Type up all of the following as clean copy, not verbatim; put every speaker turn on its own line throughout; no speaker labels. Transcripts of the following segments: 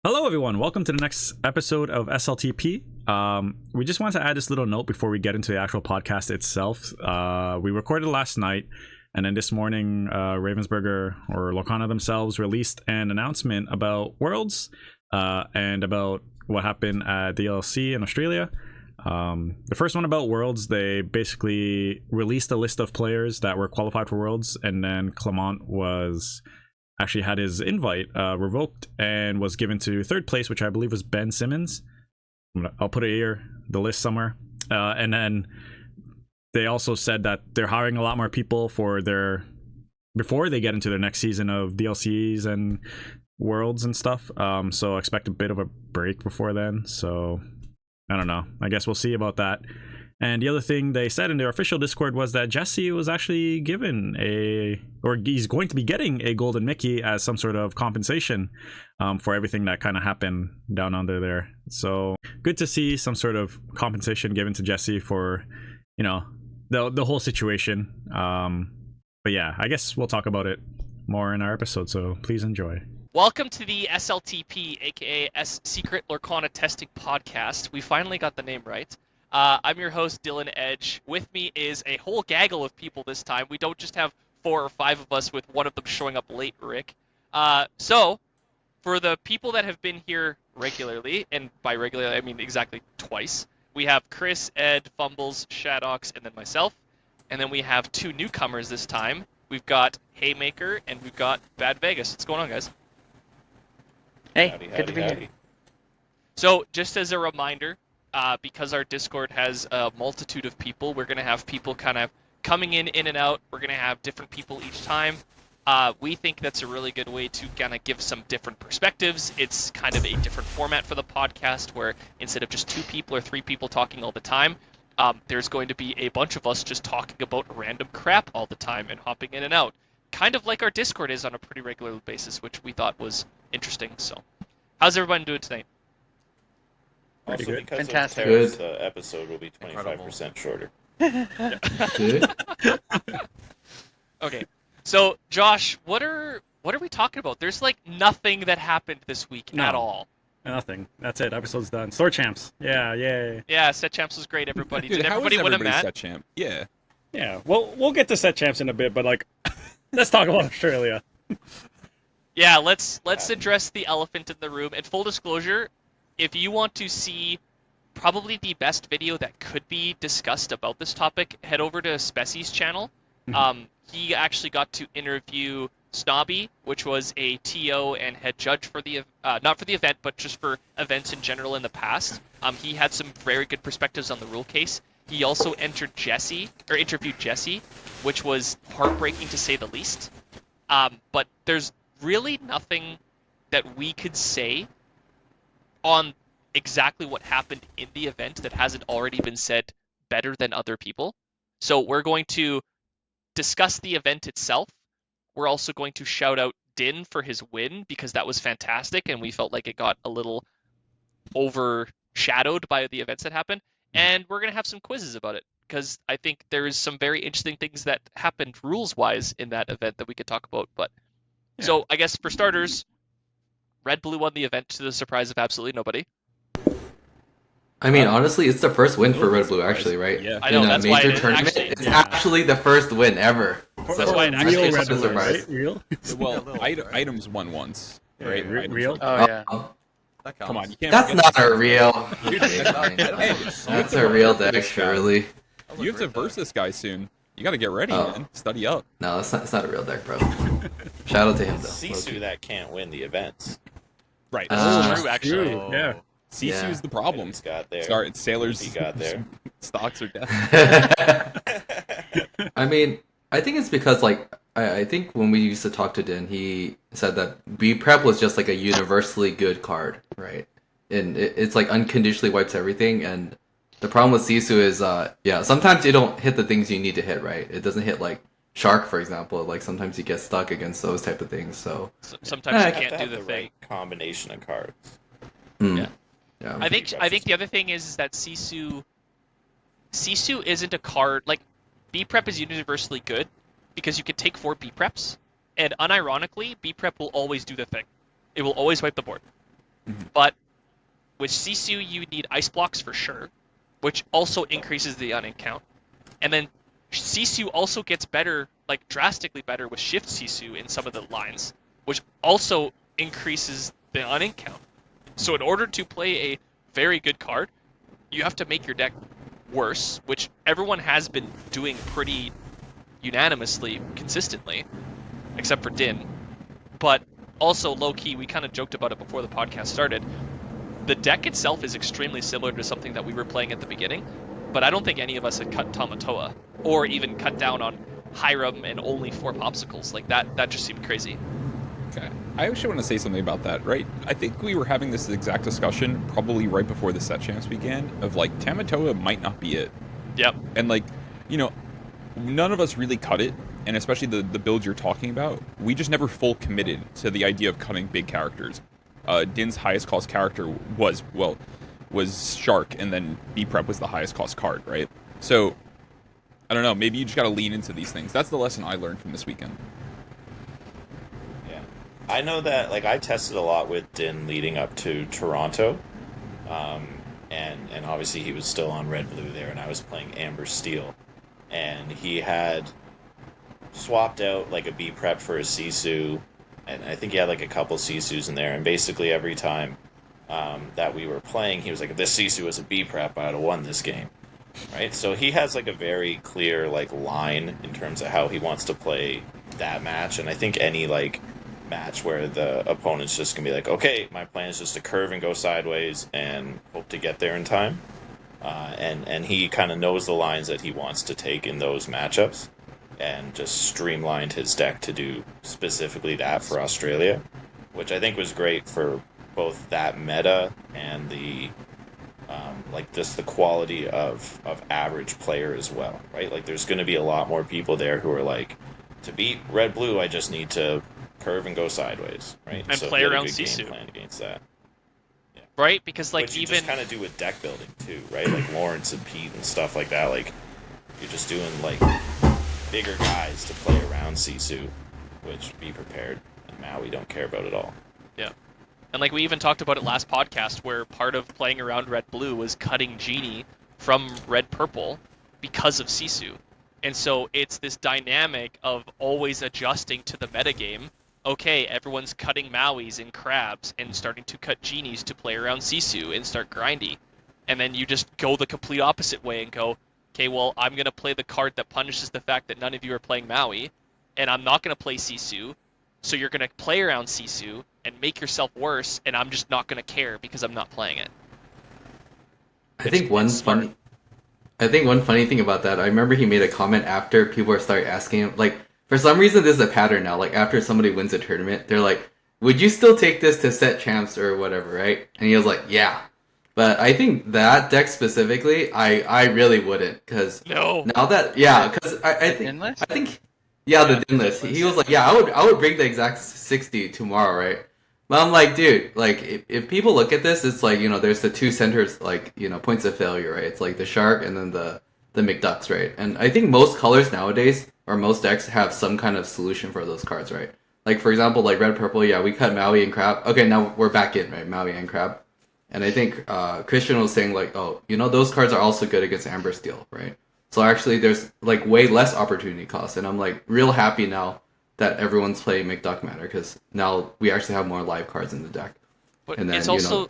Hello, everyone. Welcome to the next episode of SLTP. We just want to add this little note before we get into the actual podcast itself. We recorded last night, and then this morning, Ravensburger or Lorcana themselves released an announcement about Worlds and about what happened at DLC in Australia. The first one about Worlds, they basically released a list of players that were qualified for Worlds, and then Clement actually had his invite revoked and was given to third place, which I believe was Ben Simmons. I'll put it here, the list somewhere. And then they also said that they're hiring a lot more people before they get into their next season of DLCs and Worlds and stuff. So expect a bit of a break before then. So I don't know. I guess we'll see about that. And the other thing they said in their official Discord was that Jesse was actually given he's going to be getting a golden Mickey as some sort of compensation for everything that kind of happened down under there. So good to see some sort of compensation given to Jesse for, the whole situation. But yeah, I guess we'll talk about it more in our episode. So please enjoy.
Welcome to the SLTP, aka Secret Lorcana Testing Podcast. We finally got the name right. I'm your host, Dylan Edge. With me is a whole gaggle of people this time. We don't just have 4 or 5 of us with one of them showing up late, Rick. So, for the people that have been here regularly, and by regularly I mean exactly twice, we have Chris, Ed, Fumbles, Shadox, and then myself. And then we have 2 newcomers this time. We've got Haymaker, and we've got Bad Vegas. What's going on, guys?
Hey,
Howdy,
good to be here.
So, just as a reminder, because our Discord has a multitude of people, we're going to have people kind of coming in and out. We're going to have different people each time. We think that's a really good way to kind of give some different perspectives. It's kind of a different format for the podcast where instead of just 2 people or 3 people talking all the time, there's going to be a bunch of us just talking about random crap all the time and hopping in and out. Kind of like our Discord is on a pretty regular basis, which we thought was interesting. So, how's everyone doing tonight?
Also,
good.
because
Fantastic.
of Tara's episode will be 25% shorter.
Good.
Okay, so Josh, what are we talking about? There's like nothing that happened this week at all.
Nothing. That's it. Episode's done. Store champs. Yeah, yay.
Yeah, Set Champs was great, everybody.
Dude,
Did
how
everybody
is
win a
everybody
mat?
set champ? Yeah.
Yeah, we'll get to set champs in a bit, but let's talk about Australia.
Yeah, let's address the elephant in the room. And full disclosure, if you want to see probably the best video that could be discussed about this topic, head over to Spessie's channel. He actually got to interview Snobby, which was a TO and head judge for the not for the event, but just for events in general in the past. He had some very good perspectives on the rule case. He also interviewed Jesse, which was heartbreaking to say the least. But there's really nothing that we could say on exactly what happened in the event that hasn't already been said better than other people. So we're going to discuss the event itself. We're also going to shout out Din for his win because that was fantastic and we felt like it got a little overshadowed by the events that happened. And we're going to have some quizzes about it because I think there's some very interesting things that happened rules-wise in that event that we could talk about. But So I guess for starters, Red Blue won the event to the surprise of absolutely nobody.
I mean, honestly, it's the first win for Red Blue, actually, right?
Yeah.
I know,
In a
that's why
major
it
tournament,
actually-
it's actually the first win ever.
That's why it actually
real
is
Red
a
Blue,
surprise.
right? Real?
Well, items won once. Right?
Yeah,
Items
real?
won.
Oh,
yeah.
Come on, you can't
That's
forget
not a real.
Dude,
That's a real deck, surely.
You have to verse this guy soon. You got to get ready,
Oh.
man. Study up.
No, it's not a real deck, bro. Shout out to him, though.
Sisu that can't win the events.
Right.
True, actually.
Yeah.
Sisu's the problem.
Items got there.
Start sailors.
He got there.
Stocks are dead.
I mean, I think it's because, I think when we used to talk to Din, he said that B Prep was just like a universally good card, right? And it's like unconditionally wipes everything. And the problem with Sisu is, sometimes you don't hit the things you need to hit, right? It doesn't hit like Shark, for example. Like sometimes you get stuck against those type of things. So
Sometimes you
You have
can't
to
do
have
the thing.
right combination of cards.
Yeah.
I think the other thing is that Sisu isn't a card like B Prep is universally good because you can take 4 B Preps, and unironically, B Prep will always do the thing. It will always wipe the board. But with Sisu, you need ice blocks for sure, which also increases the unint count. And then Sisu also gets better, like drastically better with shift Sisu in some of the lines, which also increases the unint count. So in order to play a very good card, you have to make your deck worse, which everyone has been doing pretty unanimously, consistently, except for Din. But also, low-key, we kind of joked about it before the podcast started. The deck itself is extremely similar to something that we were playing at the beginning, but I don't think any of us had cut Tamatoa, or even cut down on Hiram and only 4 popsicles. Like, that just seemed crazy.
Okay. I actually want to say something about that, right? I think we were having this exact discussion probably right before the set champs began, of like, Tamatoa might not be it.
Yep.
And like, you know, none of us really cut it, and especially the build you're talking about, we just never full committed to the idea of cutting big characters. Din's highest cost character was Shark, and then B-Prep was the highest cost card, right? So, I don't know, maybe you just gotta lean into these things. That's the lesson I learned from this weekend.
Yeah. I know that, like, I tested a lot with Din leading up to Toronto, and obviously he was still on Red-Blue there, and I was playing Amber Steel, and he had swapped out, like, a B-Prep for a Sisu, and I think he had like a couple Sisus in there, and basically every time that we were playing, he was like, if this Sisu was a B-Prep, I would have won this game, right? So he has like a very clear like line in terms of how he wants to play that match, and I think any like match where the opponent's just going to be like, okay, my plan is just to curve and go sideways and hope to get there in time, and he kind of knows the lines that he wants to take in those matchups, and just streamlined his deck to do specifically that for Australia, which I think was great for both that meta and the like just the quality of average player as well, right? Like there's going to be a lot more people there who are like, to beat Red-Blue, I just need to curve and go sideways, right?
And
so
play
he had a
around
good
Sisu.
game plan against that.
Right? Because like
Which you
even
just kind of do with deck building too, right? Like Lawrence and Pete and stuff like that. Like you're just doing like bigger guys to play around Sisu, which be prepared, and Maui don't care about at all.
Yeah. And like we even talked about it last podcast, where part of playing around Red-Blue was cutting Genie from Red-Purple because of Sisu. And so it's this dynamic of always adjusting to the metagame. Okay, everyone's cutting Mauis and Crabs and starting to cut Genies to play around Sisu and start grindy. And then you just go the complete opposite way and go, okay, well, I'm going to play the card that punishes the fact that none of you are playing Maui, and I'm not going to play Sisu, so you're going to play around Sisu and make yourself worse, and I'm just not going to care because I'm not playing it.
I think one funny thing about that, I remember he made a comment after people started asking him, like, for some reason this is a pattern now, like after somebody wins a tournament, they're like, would you still take this to set champs or whatever, right? And he was like, yeah. But I think that deck specifically, I really wouldn't, because
No.
now that, yeah, because I think, yeah, the Din list. He was like, yeah, I would bring the exact 60 tomorrow, right? But I'm like, dude, like, if people look at this, it's like, you know, there's the two centers, like, you know, points of failure, right? It's like the Shark and then the McDucks, right? And I think most colors nowadays, or most decks, have some kind of solution for those cards, right? Like, for example, like Red-Purple, yeah, we cut Maui and Crab. Okay, now we're back in, right? Maui and Crab. And I think Christian was saying, like, oh, you know, those cards are also good against Amber Steel, right? So actually, there's, like, way less opportunity cost. And I'm, like, real happy now that everyone's playing McDuck Matter, because now we actually have more live cards in the deck.
But
And then,
it's
you
also,
know,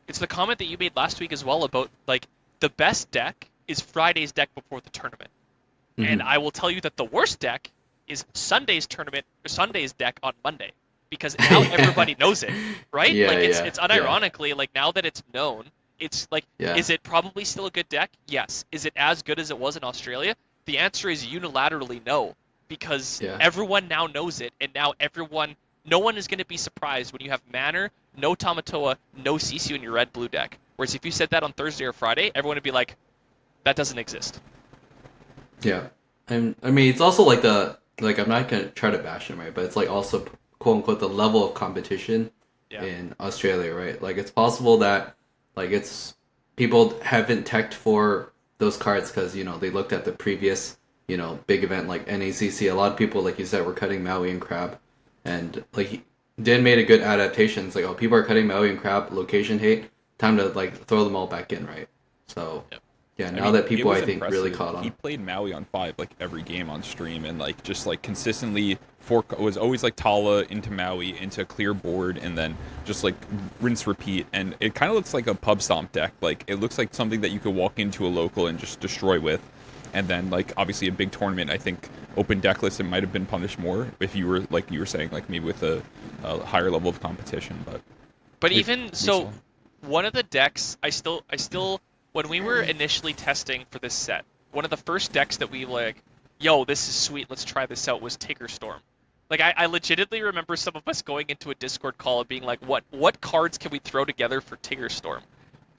it's the comment that you made last week as well about, like, the best deck is Friday's deck before the tournament.
Mm-hmm.
And I will tell you that the worst deck is Sunday's deck on Monday. Because now everybody knows it, right?
Yeah,
like it's
yeah,
it's unironically like now that it's known, it's like,
Yeah.
is it probably still a good deck? Yes. Is it as good as it was in Australia? The answer is unilaterally no, because
Yeah.
everyone now knows it, and now no one is going to be surprised when you have Manor, no Tamatoa, no Sisu in your red-blue deck. Whereas if you said that on Thursday or Friday, everyone would be like, that doesn't exist.
Yeah. And I mean, it's also like I'm not going to try to bash him, right? But it's like also, quote unquote, the level of competition in Australia, right? Like, it's possible that, like, it's people haven't teched for those cards because, you know, they looked at the previous, you know, big event like NACC. A lot of people, like you said, were cutting Maui and Crab. And, like, Din made a good adaptation. It's like, oh, people are cutting Maui and crap, location hate. Time to like throw them all back in, right? So, yeah. Now that people, I think, really caught on.
He played Maui on 5 like every game on stream, and like just like consistently was always like Tala into Maui into clear board, and then just like rinse repeat. And it kind of looks like a pub stomp deck. Like it looks like something that you could walk into a local and just destroy with. And then like obviously a big tournament, I think open deck list, it might have been punished more if you were like you were saying, like maybe with a higher level of competition. But
even so, one of the decks I still when we were initially testing for this set, one of the first decks that we like, yo, this is sweet, let's try this out, was Tigger Storm. Like I legitimately remember some of us going into a Discord call and being like, what cards can we throw together for Tigger Storm?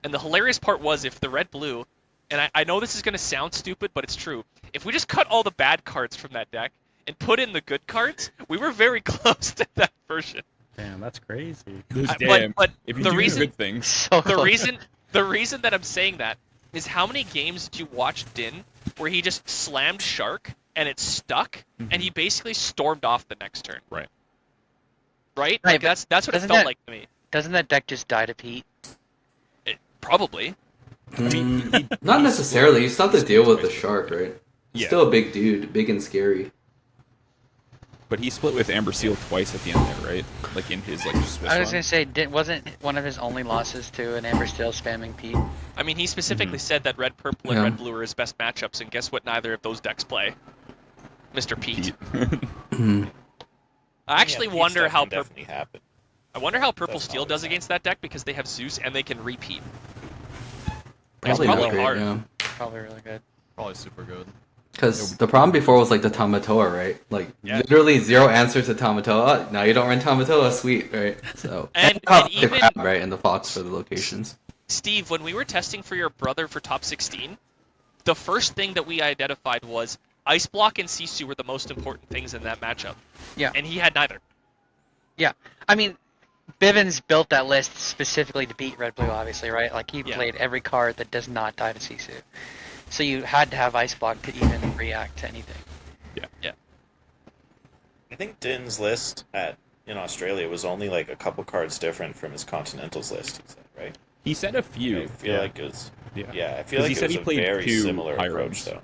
And the hilarious part was, if the red-blue, and I know this is going to sound stupid, but it's true, if we just cut all the bad cards from that deck and put in the good cards, we were very close to that version.
Damn, that's crazy.
But
if you
the
do
reason,
good things.
So
the reason that I'm saying that is, how many games did you watch Din where he just slammed Shark and it stuck, and he basically stormed off the next turn?
Right.
Right?
Right,
Like,
but
that's what it
doesn't
felt
that-
like to me.
Doesn't that deck just die to Pete?
Probably.
I mean,
Not necessarily. You still have to deal with the shark, right?
Yeah.
Still a big dude, big and scary.
But he split with Amber Seal twice at the end there, right? Like in his like Swiss
I was
run.
gonna say, wasn't one of his only losses to an Amber Steel spamming Pete?
I mean, he specifically said that red purple and
Yeah.
red blue are his best matchups, and guess what? Neither of those decks play. Mr. Pete. I actually
Yeah,
wonder
stuff
how
can definitely happen.
I wonder how purple
Doesn't
steel
always
does
happen.
against that deck, because they have Zeus and they can repeat.
Probably
probably
not great,
hard.
yeah.
Probably really good.
Probably super good.
Because the problem before was like the Tamatoa, right? Like
Yeah.
literally zero answers to Tamatoa. Now you don't run Tamatoa, sweet, right? So
And
the
even-
crab, right, and the fox for the locations.
Steve, when we were testing for your brother for top 16, the first thing that we identified was Ice Block and Sisu were the most important things in that matchup.
Yeah.
And he had neither.
I mean, Bivens built that list specifically to beat Red Blue, obviously, right? Like, he
Yeah.
played every card that does not die to Sisu. So you had to have Ice Block to even react to anything.
I think Din's list in Australia was only like a couple cards different from his Continentals list, he said, right?
He said a few.
I feel like it was.
Yeah.
Yeah, I feel
'Cause
like
he
it
said
was
he
a
played
very
two
similar
high
approach,
roams.
though.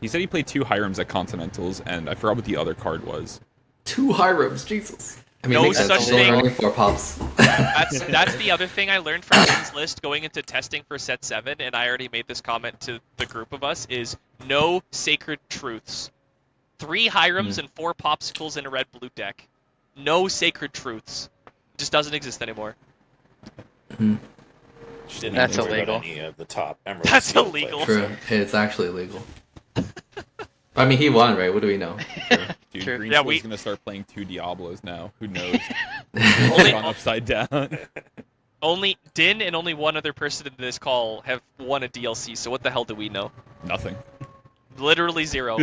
He said he played 2 Hirams at Continentals, and I forgot what the other card was.
2 Hirams, Jesus. I mean,
No
makes sense.
such
Those are
thing.
only 4 pops.
That's the other thing I learned from Din's list going into testing for set 7, and I already made this comment to the group of us, is no sacred truths. 3 Hirams and 4 popsicles in a red-blue deck. No sacred truths. It just doesn't exist anymore.
She didn't
That's
even worry about
illegal.
any of the top Emerald
That's
Steel
illegal.
players.
True. It's actually illegal. I mean, he won, right? What do we know?
Dude,
True.
Green
Yeah,
Still's
we-
gonna start playing 2 Diablos now. Who knows?
Only-
Gone upside down.
Only Din and only one other person in this call have won a DLC, so what the hell do we know?
Nothing.
Literally 0.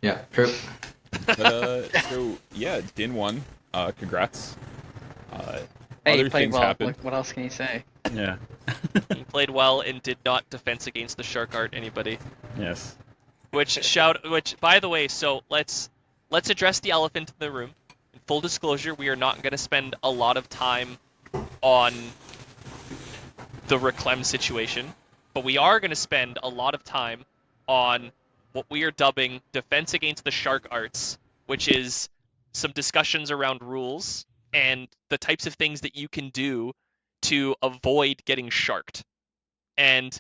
Yeah, true.
So yeah, Din won. Congrats.
Hey,
Other
he played
things
well.
happened.
What else can you say?
Yeah.
He played well and did not defense against the shark art anybody.
Yes.
Which, by the way, so let's address the elephant in the room. In full disclosure, we are not going to spend a lot of time on the Reclem situation, but we are going to spend a lot of time on what we are dubbing defense against the shark arts, which is some discussions around rules and the types of things that you can do to avoid getting sharked. And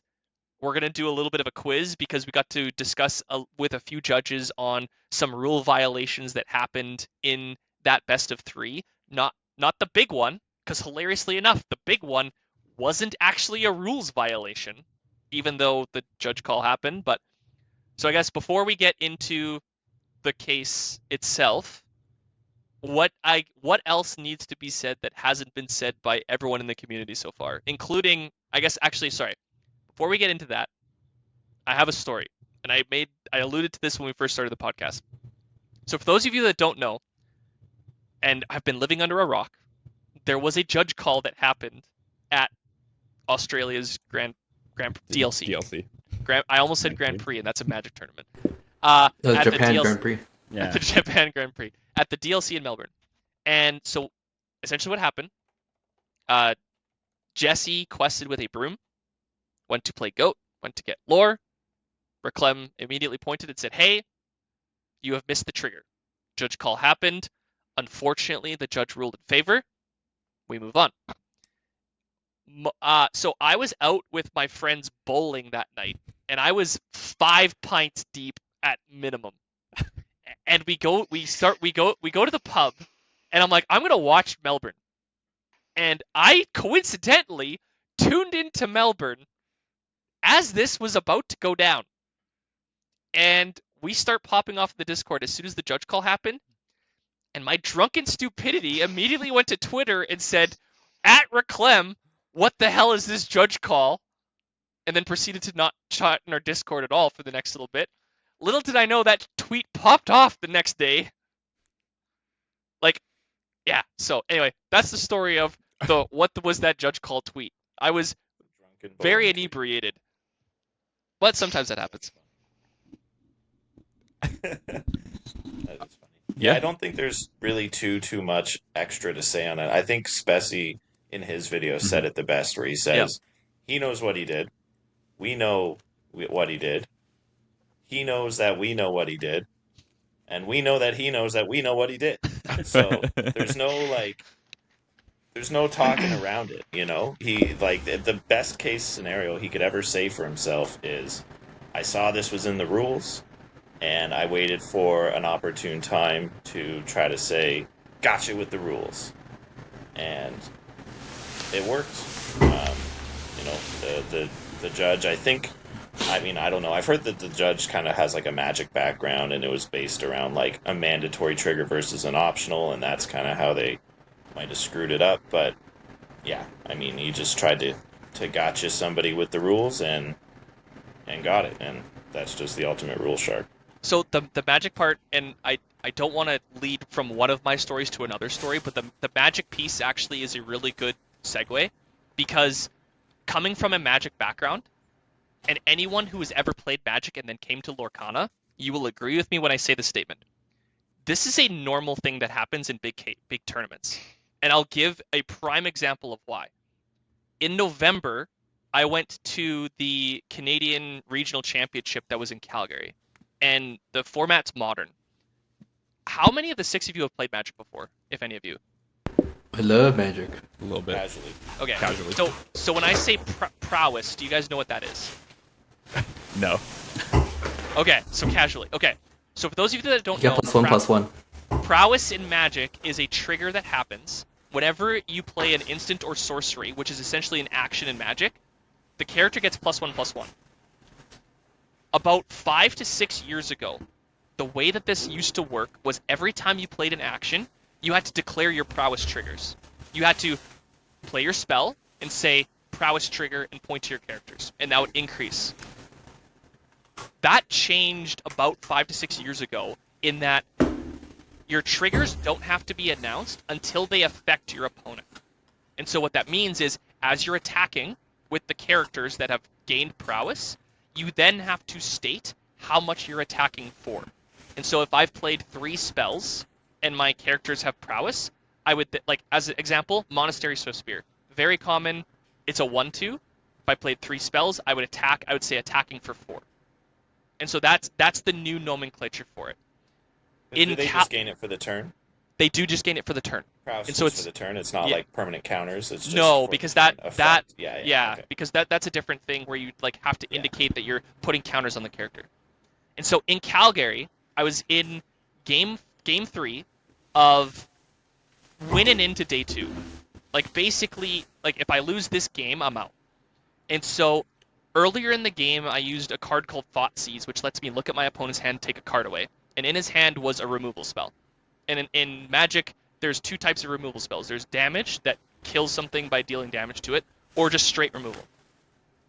we're going to do a little bit of a quiz because we got to discuss with a few judges on some rule violations that happened in that best of 3. Not the big one, because hilariously enough, the big one wasn't actually a rules violation, even though the judge call happened. But so I guess before we get into the case itself, what else needs to be said that hasn't been said by everyone in the community so far, including, I guess, actually, sorry. Before we get into that, I have a story, and I alluded to this when we first started the podcast. So for those of you that don't know, and have been living under a rock, there was a judge call that happened at Australia's Grand DLC. I almost said Grand Prix, and that's a Magic tournament.
The
At
Japan
DLC
Grand Prix.
Yeah.
At the Japan Grand Prix at the DLC in Melbourne, And so essentially what happened, Jesse quested with a broom, went to play goat, went to get lore. Reclem immediately pointed and said, hey, you have missed the trigger. Judge call happened. Unfortunately, the judge ruled in favor. We move on. So I was out with my friends bowling that night, and I was 5 pints deep at minimum. And we go to the pub, and I'm like, I'm gonna watch Melbourne. And I coincidentally tuned into Melbourne as this was about to go down. And we start popping off the Discord as soon as the judge call happened. And my drunken stupidity immediately went to Twitter and said, at Reclem, what the hell is this judge call? And then proceeded to not chat in our Discord at all for the next little bit. Little did I know that tweet popped off the next day. Like, yeah. So anyway, that's the story of the what was that judge call tweet. I was very inebriated, but sometimes that happens.
That is funny. Yeah, I don't think there's really too much extra to say on it. I think Spessy in his video said it the best, where he says he knows what he did. We know what he did. He knows that we know what he did. And we know that he knows that we know what he did. So there's no talking around it, you know? He, like, the best case scenario he could ever say for himself is, I saw this was in the rules, and I waited for an opportune time to try to say, gotcha with the rules. And it worked. You know, the judge, I think, I mean, I don't know. I've heard that the judge kind of has like a Magic background, and it was based around like a mandatory trigger versus an optional, and that's kind of how they might have screwed it up. But yeah, I mean, he just tried to gotcha somebody with the rules and got it, and that's just the ultimate rule shark.
So the Magic part, and I don't want to lead from one of my stories to another story, but the Magic piece actually is a really good segue, because coming from a Magic background, and anyone who has ever played Magic and then came to Lorcana, you will agree with me when I say the statement. This is a normal thing that happens in big tournaments. And I'll give a prime example of why. In November, I went to the Canadian Regional Championship that was in Calgary. And the format's modern. How many of the 6 of you have played Magic before, if any of you?
I love Magic.
A little bit.
Casually.
Okay.
Casually.
So when I say prowess, do you guys know what that is?
No.
Okay, so casually. Okay, so for those of you that don't
Yeah,
know,
+1/+1.
prowess in Magic is a trigger that happens whenever you play an instant or sorcery, which is essentially an action in Magic. The character gets +1/+1. About 5 to 6 years ago, the way that this used to work was every time you played an action, you had to declare your prowess triggers. You had to play your spell and say prowess trigger and point to your characters, and that would increase. That changed about 5 to 6 years ago, in that your triggers don't have to be announced until they affect your opponent. And so what that means is, as you're attacking with the characters that have gained prowess, you then have to state how much you're attacking for. And so if I've played 3 spells and my characters have prowess, I would, like, as an example, Monastery Swiftspear. Very common, it's a 1/2. If I played 3 spells, I would say attacking for 4. And so that's the new nomenclature for it.
Do they just gain it for the turn?
They do just gain it for the turn.
Prowess
And so
just for the turn. It's not like permanent counters. It's just
no,
for
because
the turn
that
effect. Okay.
because that's a different thing where you like have to indicate that you're putting counters on the character. And so in Calgary, I was in game 3 of winning into day 2. Like basically, like if I lose this game, I'm out. And so earlier in the game, I used a card called Thoughtseize, which lets me look at my opponent's hand, take a card away. And in his hand was a removal spell. And in Magic, there's 2 types of removal spells. There's damage that kills something by dealing damage to it, or just straight removal.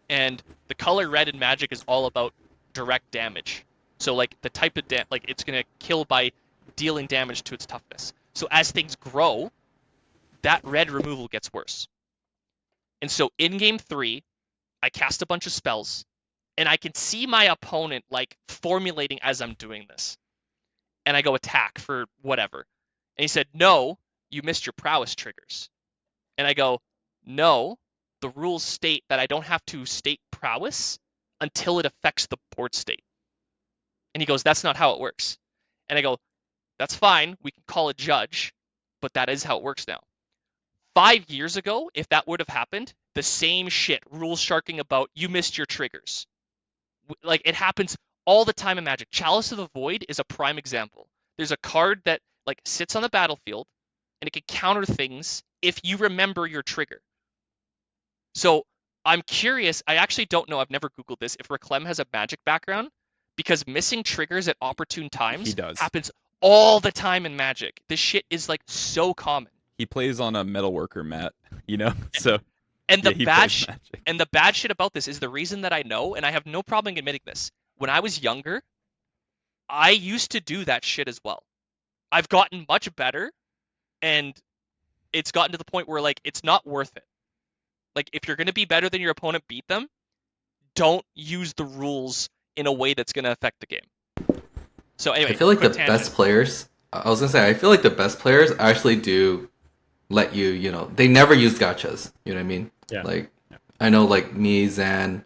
And the color red in Magic is all about direct damage. So like the type of like it's gonna kill by dealing damage to its toughness. So as things grow, that red removal gets worse. And so in game 3, I cast a bunch of spells, and I can see my opponent like formulating as I'm doing this. And I go attack for whatever. And he said, no, you missed your prowess triggers. And I go, no, the rules state that I don't have to state prowess until it affects the board state. And he goes, that's not how it works. And I go, that's fine, we can call a judge, but that is how it works now. 5 years ago, if that would have happened, the same shit, rules sharking about you missed your triggers. Like, it happens all the time in Magic. Chalice of the Void is a prime example. There's a card that like sits on the battlefield, and it can counter things if you remember your trigger. So I'm curious, I actually don't know, I've never Googled this, if Reclem has a Magic background, because missing triggers at opportune times
He does.
happens all the time in Magic. This shit is like so common.
He plays on a metalworker mat, you know? So
And the
yeah, he
bad
plays Magic.
and the bad shit about this is the reason that I know, and I have no problem admitting this. When I was younger, I used to do that shit as well. I've gotten much better, and it's gotten to the point where like it's not worth it. Like, if you're gonna be better than your opponent, beat them. Don't use the rules in a way that's gonna affect the game. So anyway,
I feel like the
quick tangent.
best players. I was gonna say, I feel like the best players actually do let you. You know, they never use gachas. You know what I mean?
Yeah.
Like, I know, like me, Zan,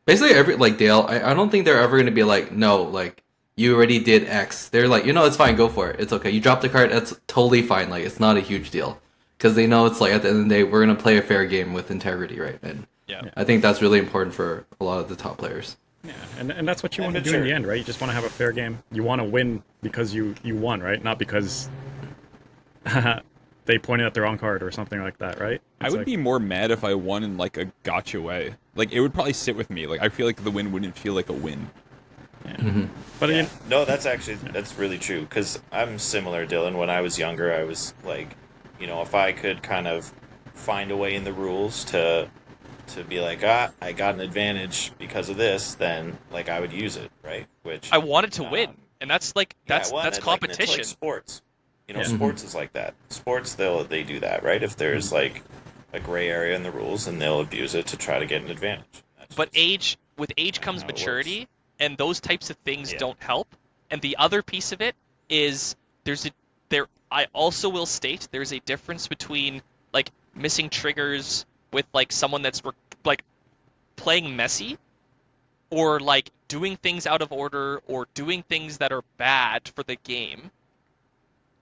basically every like Dale. I don't think they're ever gonna be like, no, like you already did X. They're like, it's fine, go for it. It's okay. You dropped the card. That's totally fine. Like, it's not a huge deal. Because they know it's like, at the end of the day, we're going to play a fair game with integrity, right? And
Yeah.
I think that's really important for a lot of the top players.
Yeah, and that's what you
Yeah,
want to
for
do
sure.
in the end, right? You just want to have a fair game. You want to win because you won, right? Not because they pointed at the wrong card or something like that, right?
I would be more mad if I won in like a gotcha way. Like, it would probably sit with me. Like, I feel like the win wouldn't feel like a win.
But
Yeah.
again,
No, that's really true. Because I'm similar, Dylan. When I was younger, I was like, if I could kind of find a way in the rules to be like, I got an advantage because of this, then like I would use it, right? Which
I wanted to win, and that's like that's competition.
It's like sports. Sports is like that. Sports, they do that, right? If there's like a gray area in the rules, and they'll abuse it to try to get an advantage.
But with age comes
how it
maturity, and those types of things
Yeah.
don't help. And the other piece of it is I also will state there's a difference between like missing triggers with like someone that's like playing messy, or like doing things out of order, or doing things that are bad for the game.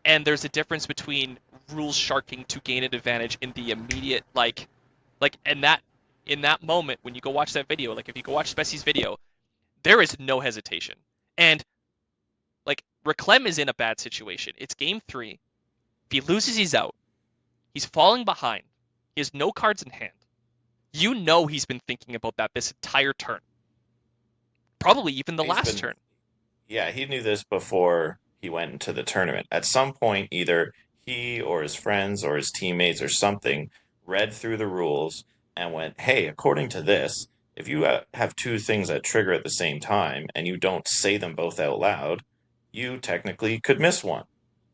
And there's a difference between rules sharking to gain an advantage in the immediate in that moment when you go watch that video, like if you go watch Spessie's video, there is no hesitation. And like Reclem is in a bad situation. It's game 3. If he loses, he's out. He's falling behind. He has no cards in hand. You know he's been thinking about that this entire turn. Probably even the last turn.
Yeah, he knew this before he went into the tournament. At some point, either he or his friends or his teammates or something read through the rules and went, hey, according to this, if you have two things that trigger at the same time and you don't say them both out loud, you technically could miss one,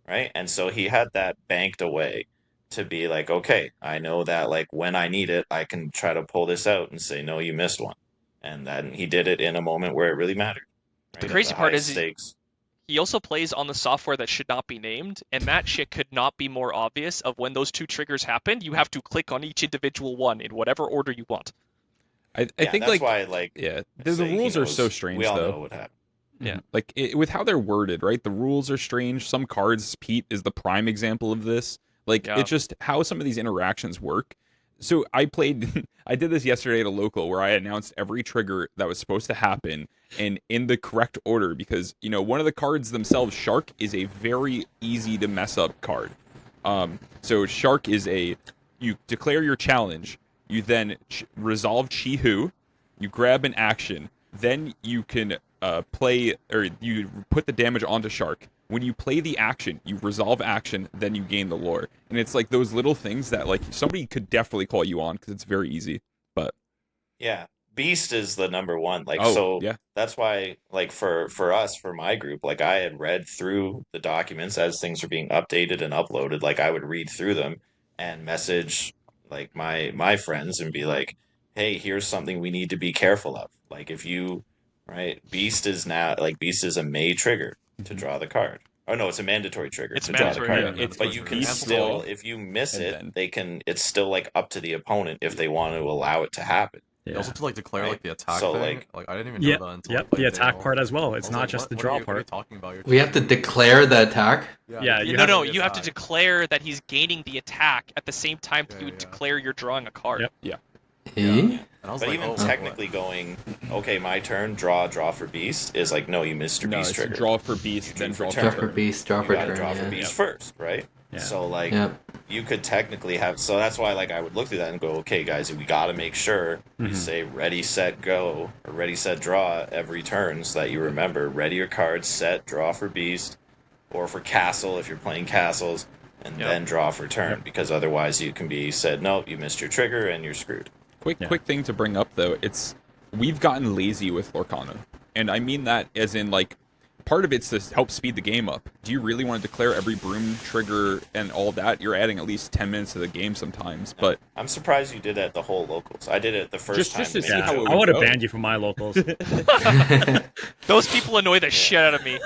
right? And so he had that banked away to be like, okay, I know that like when I need it, I can try to pull this out and say, no, you missed one. And then he did it in a moment where it really mattered. Right?
The
At
crazy part
highest
is
stakes.
he also plays on the software that should not be named, and that shit could not be more obvious of when those two triggers happened. You have to click on each individual one in whatever order you want.
I think
that's
like
why like
yeah,
I
the
say he
rules are
knows-
so strange
We all
though.
know what happened.
Yeah.
Like with how they're worded, right? The rules are strange. Some cards, Pete is the prime example of this. Like
Yeah.
it's just how some of these interactions work. So I played, I did this yesterday at a local where I announced every trigger that was supposed to happen and in the correct order because one of the cards themselves, Shark, is a very easy to mess up card. So Shark is you declare your challenge, you then resolve Chi-Hu, you grab an action, then you can play or you put the damage onto Shark. When you play the action, you resolve action, then you gain the lore. And it's like those little things that like somebody could definitely call you on because it's very easy. But
Yeah, Beast is the number one. Like
yeah,
that's why like for us for my group, like I had read through the documents as things were being updated and uploaded. Like I would read through them and message like my friends and be like, "Hey, here's something we need to be careful of." Like if you Beast is a May trigger to draw the card. Oh no, it's a mandatory trigger
It's
to draw the
mandatory,
card.
yeah, it's
But you can
beast
still,
law,
if you miss
and
it,
then-
they can. It's still like up to the opponent if they want to allow it to happen.
You
Yeah.
also have to like declare
Right.
like the attack
So,
thing.
like-
I didn't even know
Yeah,
that until
yep,
I played
the attack
Dale.
part as well.
I
It's
was
not
like,
just
what-
the
what
draw
are you,
part.
What are you talking about? You're
We have to
changing the-
declare the attack.
Yeah,
you're
you
No,
have-
no,
changing
you
the
have to
attack.
declare that he's gaining the attack at the same time
Yeah,
you would
yeah.
declare you're drawing a card.
Yep.
Eh?
And I was
But
like,
even
oh,
technically going, okay, my turn, draw for beast is like, no, you missed your
No,
beast
it's
trigger.
draw for beast,
You
then
drew
draw
for
for
Draw
turn.
for
turn.
beast, draw
You
for
gotta
turn.
draw for
Yeah.
beast first, right?
Yeah.
So like,
Yep.
you could technically have. So that's why like I would look through that and go, okay, guys, we got to make sure you
Mhm.
say ready, set, go, or ready, set, draw every turn, so that you remember ready your cards, set, draw for beast, or for castle if you're playing castles, and
Yep.
then draw for turn, because otherwise you can be said, nope, you missed your trigger and you're screwed.
Quick
Yeah.
thing to bring up though, we've gotten lazy with Lorcana, and I mean that as in like part of it's to help speed the game up. Do you really want to declare every broom trigger and all that? You're adding at least 10 minutes to the game sometimes, but
I'm surprised you did that the whole locals. I did it the first time.
Just to
to
see
make
how
it
it
I would have
go.
banned you from my locals.
Those people annoy the shit out of me.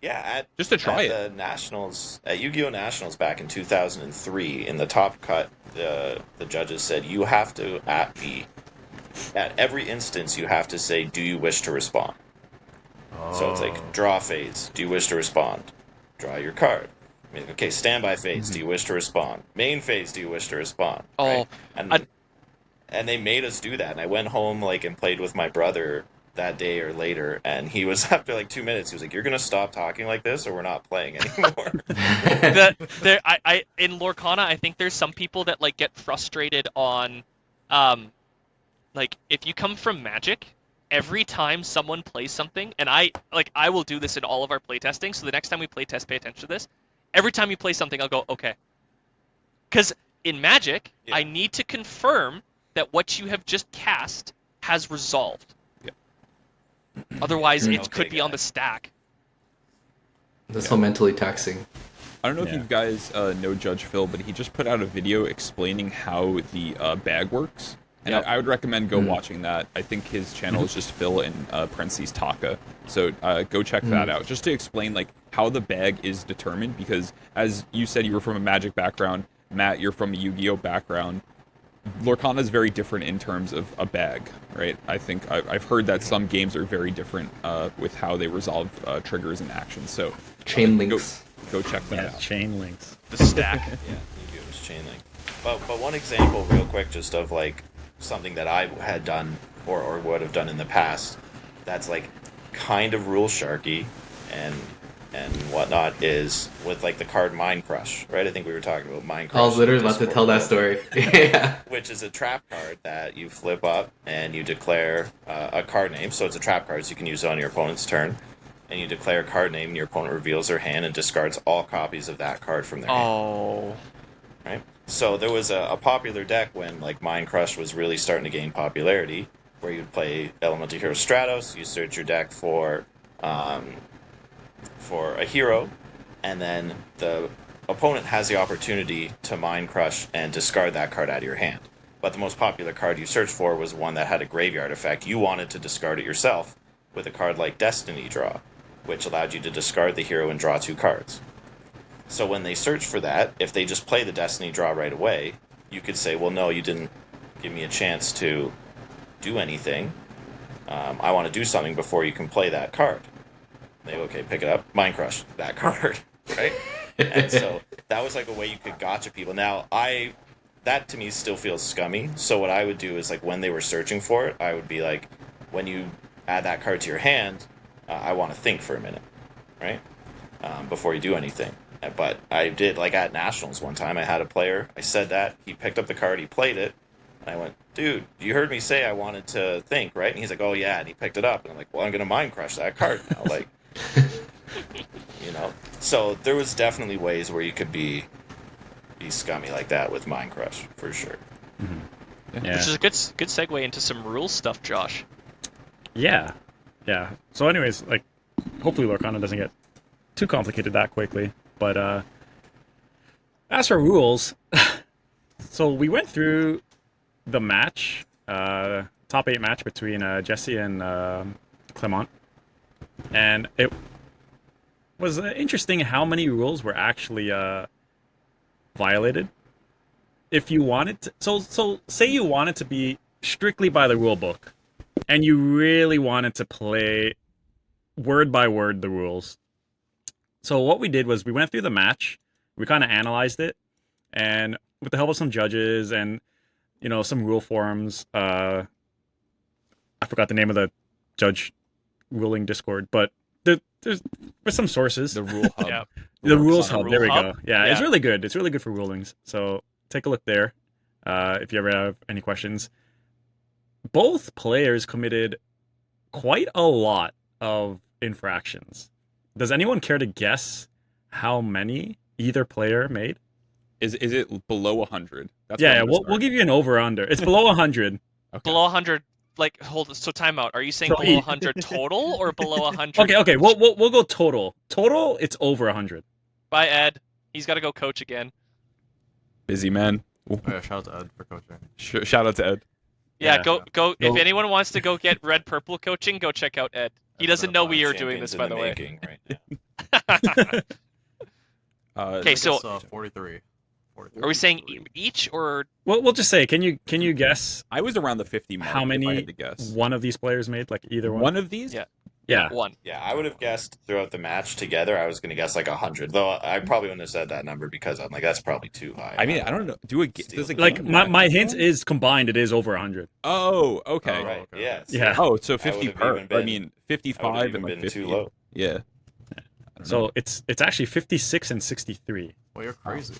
Yeah,
just to try
at
it.
the Nationals, at Yu-Gi-Oh! Nationals back in 2003, in the top cut, the judges said you have to at every instance you have to say, do you wish to respond? So it's like draw phase, do you wish to respond? Draw your card. I mean, okay, standby phase, do you wish to respond? Main phase, do you wish to respond?
Oh,
Right? And
I-
and they made us do that, and I went home like and played with my brother that day or later, and he was after like 2 minutes, he was like, "You're gonna stop talking like this, or we're not playing anymore."
In Lorcana, I think there's some people that like get frustrated on, like if you come from Magic, every time someone plays something, and I will do this in all of our playtesting. So the next time we playtest, pay attention to this. Every time you play something, I'll go okay, because in Magic,
Yeah.
I need to confirm that what you have just cast has resolved. Otherwise,
Mm.
it
Okay,
could be on
guy.
the stack.
That's so mentally taxing.
I don't know if
Yeah.
you guys know Judge Phil, but he just put out a video explaining how the bag works. And
Yep.
I would recommend go
Mm.
watching that. I think his channel is just Phil and parentheses Taka. So go check that out. Just to explain like how the bag is determined, because as you said, you were from a Magic background. Matt, you're from a Yu-Gi-Oh background. Lorcana is very different in terms of a bag, right? I think I've heard that some games are very different with how they resolve triggers and actions. So
Chain
go-
links.
Go check that
Yeah,
out.
chain links.
The stack.
Yeah, Yu-Gi-Oh! Was chain link. But one example, real quick, just of like something that I had done or would have done in the past, that's like kind of rule sharky and whatnot, is with like the card Mind Crush, right? I think we were talking about Mind Crush.
I was literally
in
about to
Discord
tell that
earlier,
story. Yeah.
which is a trap card that you flip up and you declare a card name. So it's a trap card, so you can use it on your opponent's turn. And you declare a card name, and your opponent reveals their hand and discards all copies of that card from their hand.
Oh.
Right? So there was a popular deck when like Mind Crush was really starting to gain popularity, where you'd play Elemental Hero Stratos, you search your deck for a hero, and then the opponent has the opportunity to Mind Crush and discard that card out of your hand. But the most popular card you searched for was one that had a graveyard effect. You wanted to discard it yourself with a card like Destiny Draw, which allowed you to discard the hero and draw 2 cards. So when they search for that, if they just play the Destiny Draw right away, you could say, well, no, you didn't give me a chance to do anything. I want to do something before you can play that card. They go, okay, pick it up, Mind Crush, that card, right? And so that was like a way you could gotcha people. Now, that to me still feels scummy. So what I would do is like when they were searching for it, I would be like, when you add that card to your hand, I want to think for a minute, right? Before you do anything. But I did, like at Nationals one time, I had a player, I said that, he picked up the card, he played it, and I went, dude, you heard me say I wanted to think, right? And he's like, oh yeah, and he picked it up, and I'm like, well, I'm going to Mind Crush that card now, like, you know? So there was definitely ways where you could be scummy like that with Mind Crush, for sure.
Yeah.
Which is a good segue into some rule stuff, Josh.
Yeah. So anyways, like, hopefully Lorcana doesn't get too complicated that quickly. But as for rules, so we went through the match, top 8 match between Jesse and Clement, and was interesting how many rules were actually violated. If you wanted to, so say you wanted to be strictly by the rule book, and you really wanted to play word by word the rules. So what we did was we went through the match, we kind of analyzed it, and with the help of some judges and some rule forums, I forgot the name of the judge ruling Discord, but there's some sources.
The rule hub.
Yeah.
The rules hub.
Rule
There we
hub?
go. Yeah, it's
Yeah.
really good. It's really good for rulings. So take a look there if you ever have any questions. Both players committed quite a lot of infractions. Does anyone care to guess how many either player made?
Is it below 100? That's
Yeah, we'll give you an over/under. It's below 100.
Okay.
Below 100. Like, hold. So timeout. Are you saying
So
below 100 total or below 100?
Okay. We'll go total. Total, it's over 100.
Bye, Ed. He's got to go coach again.
Busy man.
Oh, yeah, shout out to Ed for coaching.
Shout out to Ed.
Yeah,
Yeah.
go. If
Go-
anyone wants to go get red purple coaching, go check out Ed. He
That's
doesn't
not
know we are doing
Champions
this,
in
by the way.
making right now.
Okay, so-
43. 43.
Are we saying each or
We'll just say, can you guess
I was around the 50 mark.
how
if I
many
had to guess.
one of these players made? Like either one?
One of these?
Yeah.
Yeah.
one?
Yeah, I would have guessed throughout the match together. I was going to guess like 100, though. I probably wouldn't have said that number because I'm like, that's probably too high.
I mean, I don't know. Does a
Like
game
my
count?
hint is combined. It is over 100.
Oh, okay.
Oh,
Right.
okay.
Yeah.
Yeah.
Oh, so
I
50
would've
per.
even been-
I mean,
I would
55
have
and
even
like
been
50.
too low.
Yeah. I don't
So
know.
it's actually 56 and 63.
Well, you're crazy.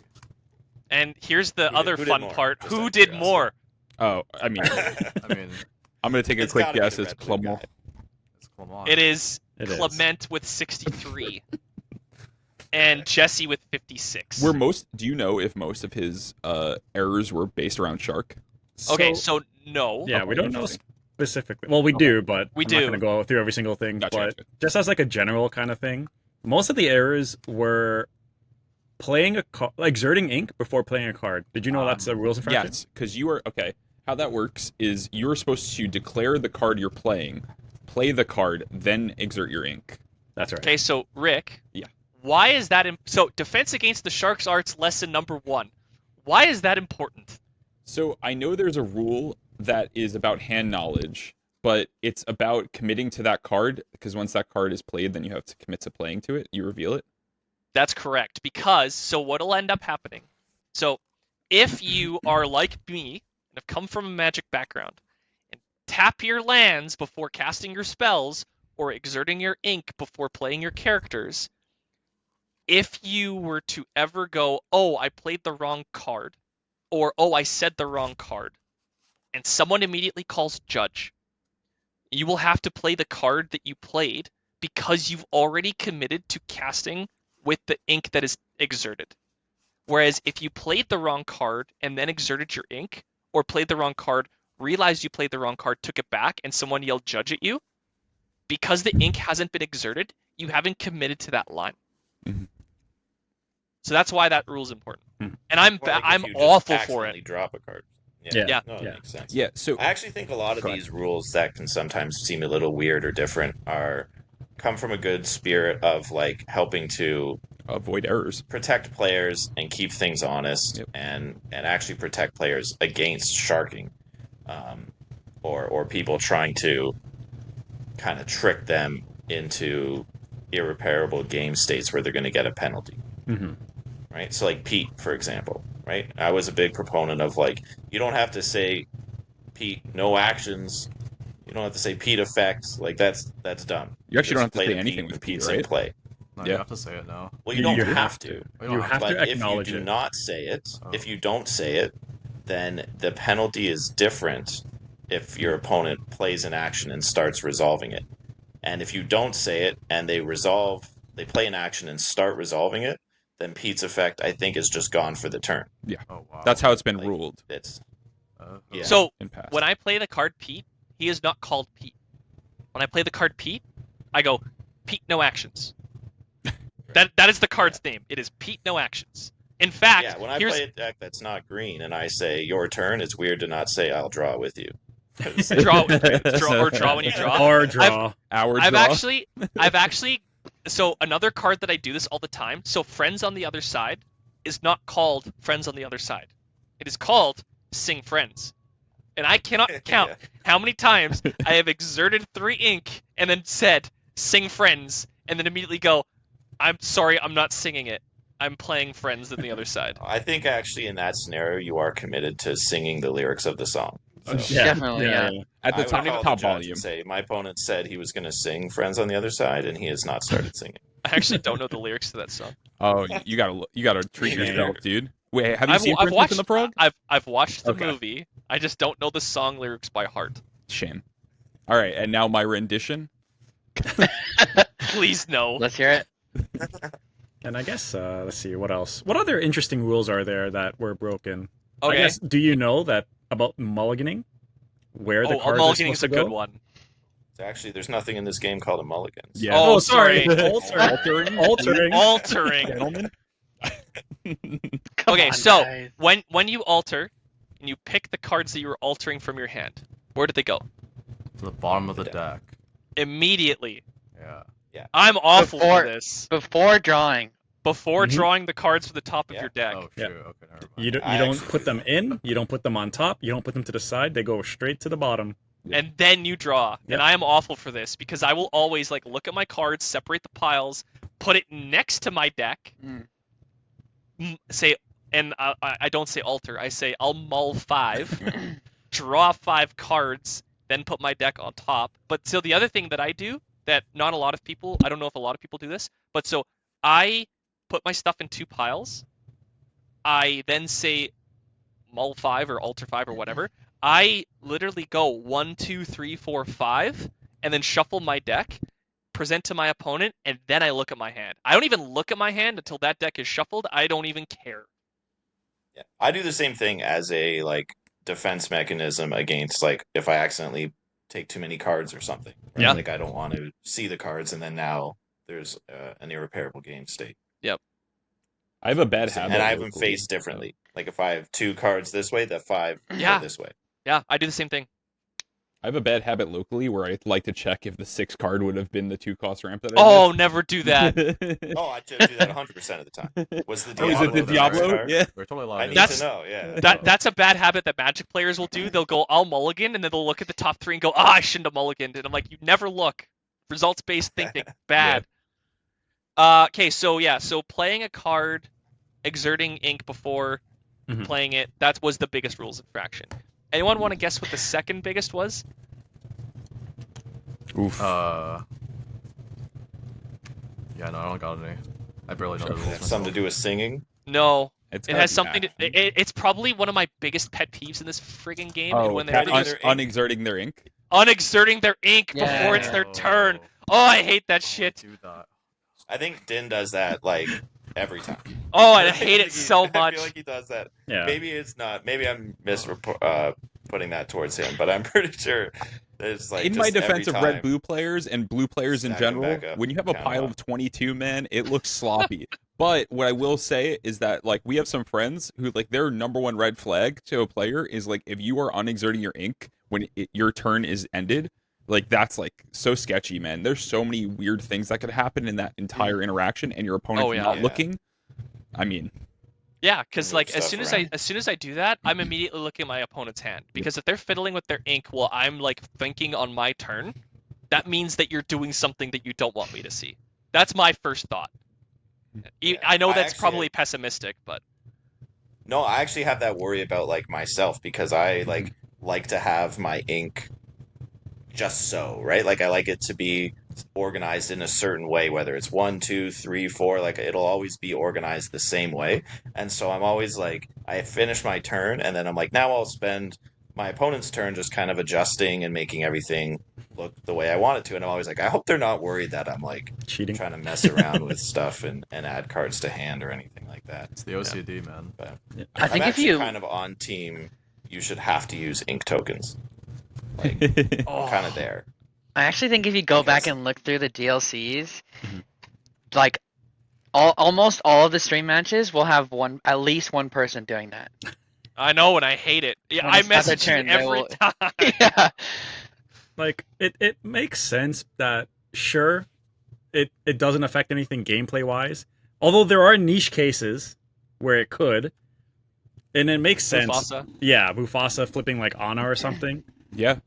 And here's the
Who
other
did
fun
more?
part.
Just out
Who
of
did
curiosity.
more?
Oh, I mean,
I mean,
I'm going to take a
It's
quick
gotta be
guess.
the
It's
Red Blue guy.
Clement.
it's Clement.
It is
It is.
Clement with 63. And Jesse with 56.
Do you know if most of his errors were based around Shark?
Okay, so no.
yeah, we
Okay,
don't know
interesting.
specifically. Well, we do, but
We
I'm
do.
not going to go through every single thing.
Gotcha,
but
gotcha.
just as like a general kind of thing, most of the errors were playing exerting ink before playing a card. Did you know that's a rules infraction?
Yes, because you are okay. How that works is you're supposed to declare the card you're playing, play the card, then exert your ink.
That's right.
Okay, so Rick.
Yeah.
Why is that? So defense against the Sharks Arts lesson number 1. Why is that important?
So I know there's a rule that is about hand knowledge, but it's about committing to that card because once that card is played, then you have to commit to playing to it. You reveal it.
That's correct. Because, so what'll end up happening? So, if you are like me, and have come from a magic background, and tap your lands before casting your spells, or exerting your ink before playing your characters, if you were to ever go, oh, I played the wrong card, or oh, I said the wrong card, and someone immediately calls judge, you will have to play the card that you played because you've already committed to casting with the ink that is exerted. Whereas if you played the wrong card and then exerted your ink, or played the wrong card, realized you played the wrong card, took it back, and someone yelled judge at you, because the ink hasn't been exerted, you haven't committed to that line.
Mhm.
So that's why that rule is important.
Mhm.
And I'm
Or, like, if
I'm
you just
awful for
accidentally
it.
Drop a card.
Yeah.
No, it
Yeah.
makes sense.
Yeah. So
I actually think a lot of
Go ahead.
these rules that can sometimes seem a little weird or different come from a good spirit of like helping to
avoid errors.
protect players and keep things honest
Yep.
and actually protect players against sharking or people trying to kind of trick them into irreparable game states where they're going to get a penalty.
Mm-hmm.
Right? So like Pete, for example, right? I was a big proponent of like, you don't have to say Pete, no actions. You don't have to say Pete effects. Like that's dumb.
You actually don't have
Just
to
play
say
the
anything
Pete
with
Pete's
Pete,
in
right?
play.
No,
Yeah.
you have to say it now.
Well, you don't
You
have to.
We
You
don't
have
But
to
if you
acknowledge
do
it.
not say it,
Oh.
if you don't say it, then the penalty is different if your opponent plays an action and starts resolving it. And if you don't say it and they play an action and start resolving it, then Pete's effect, I think, is just gone for the turn.
Oh wow.
That's how it's been
Like,
ruled
It's
Yeah.
So
in past.
when I play the card Pete, he is not called Pete. When I play the card Pete, I go, Pete, no actions. That is the card's name. It is Pete, no actions. In fact,
yeah. When I
here's
play a deck that's not green and I say your turn, it's weird to not say I'll draw with you.
draw when you draw.
Or draw.
Our
I've
draw.
actually So another card that I do this all the time. So Friends on the Other Side is not called Friends on the Other Side. It is called Sing Friends. And I cannot count how many times I have exerted 3 ink and then said Sing Friends and then immediately go, I'm sorry, I'm not singing it. I'm playing Friends on the Other Side.
I think actually in that scenario, you are committed to singing the lyrics of the song. So.
Definitely, yeah.
At the
I would call
top
the judge
volume.
and say, my opponent said he was going to sing Friends on the Other Side, and he has not started singing.
I actually don't know the lyrics to that song.
Oh, you gotta treat
Me
yourself,
neither.
dude. Wait, have you
I've
seen Princess
watched
and the Frog?
I've watched the
Okay.
movie. I just don't know the song lyrics by heart.
Shame. All right, and now my rendition.
Please no.
Let's hear it.
And I guess let's see what else. What other interesting rules are there that were broken? I
Okay.
guess, do you know that about mulliganing? Where the
Oh,
cards are
mulliganing's
supposed
a
to go?
good one.
So actually, there's nothing in this game called a mulligan. So-
Yeah.
Oh,
sorry.
sorry.
Altering.
Altering.
Gentlemen.
Come
Okay,
on,
so
guys.
when you alter and you pick the cards that you're altering from your hand, where did they go?
To the bottom of the deck.
Immediately.
Yeah.
I'm awful
Before-
for this.
Before drawing.
Before
Mhm.
drawing the cards for the top of
Yeah.
your deck.
Oh,
Yeah.
true. Okay, never mind.
You
I
don't
actually
put
do
them
that.
in. You don't put them on top. You don't put them to the side. They go straight to the bottom.
And then you draw.
Yep.
And I am awful for this because I will always like look at my cards, separate the piles, put it next to my deck,
Mm.
say, and I don't say alter. I say I'll mull 5, draw 5 cards, then put my deck on top. But so the other thing that I do that not a lot of people, I don't know if a lot of people do this, but so I put my stuff in 2 piles. I then say mull 5 or alter 5 or whatever. I literally go 1, 2, 3, 4, 5, and then shuffle my deck, present to my opponent, and then I look at my hand. I don't even look at my hand until that deck is shuffled. I don't even care.
Yeah. I do the same thing as a like defense mechanism against like if I accidentally take too many cards or something. Right?
Yeah.
Like I don't want to see the cards, and then now there's an irreparable game state.
I have a bad habit.
And I have them
locally.
faced differently. Like if I have 2 cards this way, the 5
Yeah.
go this way.
Yeah, I do the same thing.
I have a bad habit locally where I like to check if the 6 card would have been the 2-cost ramp that I
Oh, never do that.
missed.
Oh, I do that 100% of the time. Was the
Oh, is it the
the next
Diablo?
card?
Yeah.
We're totally allowed
I
to
need
do
That's-
to know, yeah.
That's a bad habit that Magic players will do. They'll go, I'll mulligan, and then they'll look at the top 3 and go, I shouldn't have mulliganed. And I'm like, you never look. Results-based thinking. Bad. Okay, so yeah, so playing a card, exerting ink before
Mhm.
playing it, that was the biggest rules infraction. Anyone want to guess what the second biggest was?
Oof.
Yeah, no, I don't got any. I barely know the rules.
Have something to do with singing.
No.
It's
It
gotta
has
be
something to...
action.
It's probably one of my biggest pet peeves in this friggin' game. and
Oh,
when they
cat
have to
unexerting their ink.
unexerting their ink before it's their turn. Oh, I hate that shit.
Do that.
I think Din does that like every time.
Oh, I hate it so
I
much.
feel like he does that.
Yeah.
Maybe it's not. Maybe I'm putting that towards him, but I'm pretty sure there's like
In my
just every
defense of
time-
red blue players and blue players in
Stack 'em
general,
back up,
when you have a
count
pile
up.
of 22, man, it looks sloppy. But what I will say is that like we have some friends who like their number one red flag to a player is like if you are unexerting your ink when your turn is ended, like that's like so sketchy, man. There's so many weird things that could happen in that entire interaction, and your opponent's
Oh, yeah.
not
Yeah.
looking. I mean,
Yeah, because
Move
like as
stuff
soon as
around.
I do that, I'm immediately looking at my opponent's hand because if they're fiddling with their ink while I'm like thinking on my turn, that means that you're doing something that you don't want me to see. That's my first thought.
Yeah,
I know
I
that's
actually
probably
have-
pessimistic, but
No, I actually have that worry about like myself because I like to have my ink just so, right? Like I like it to be organized in a certain way, whether it's 1, 2, 3, 4, like it'll always be organized the same way. And so I'm always like, I finish my turn and then I'm like, now I'll spend my opponent's turn just kind of adjusting and making everything look the way I want it to. And I'm always like, I hope they're not worried that I'm like
Cheating.
trying to mess around with stuff and add cards to hand or anything like that.
It's the OCD, man.
But
I think
I'm
if
actually
you
kind of on team, you should have to use ink tokens. Like,
oh,
I'm kind of there.
I actually think if you go back
Because-
and look through the DLCs,
Mhm.
like almost all of the stream matches will have at least one person doing that.
I know and I hate it. Yeah,
When
I
it's not their
message you
turn, they
every
will-
time.
Yeah.
Like it makes sense that sure, it doesn't affect anything gameplay wise. Although there are niche cases where it could, and it makes sense.
Mufasa.
Yeah, Mufasa flipping like Anna or something.
Yeah.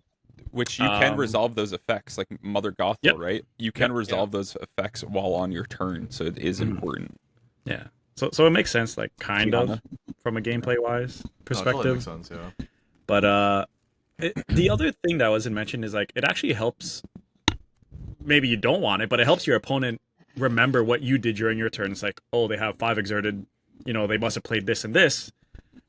Which you can
Um,
resolve those effects, like Mother Gothel,
Yep.
right? You can
Yep.
resolve those effects while on your turn, so it is
Mhm.
important.
Yeah. So it makes sense, like kind of
Tiana.
from a gameplay wise
No, it
perspective.
totally makes sense, yeah.
But the other thing that wasn't mentioned is like it actually helps. Maybe you don't want it, but it helps your opponent remember what you did during your turn. It's like, oh, they have 5 exerted. They must have played this and this,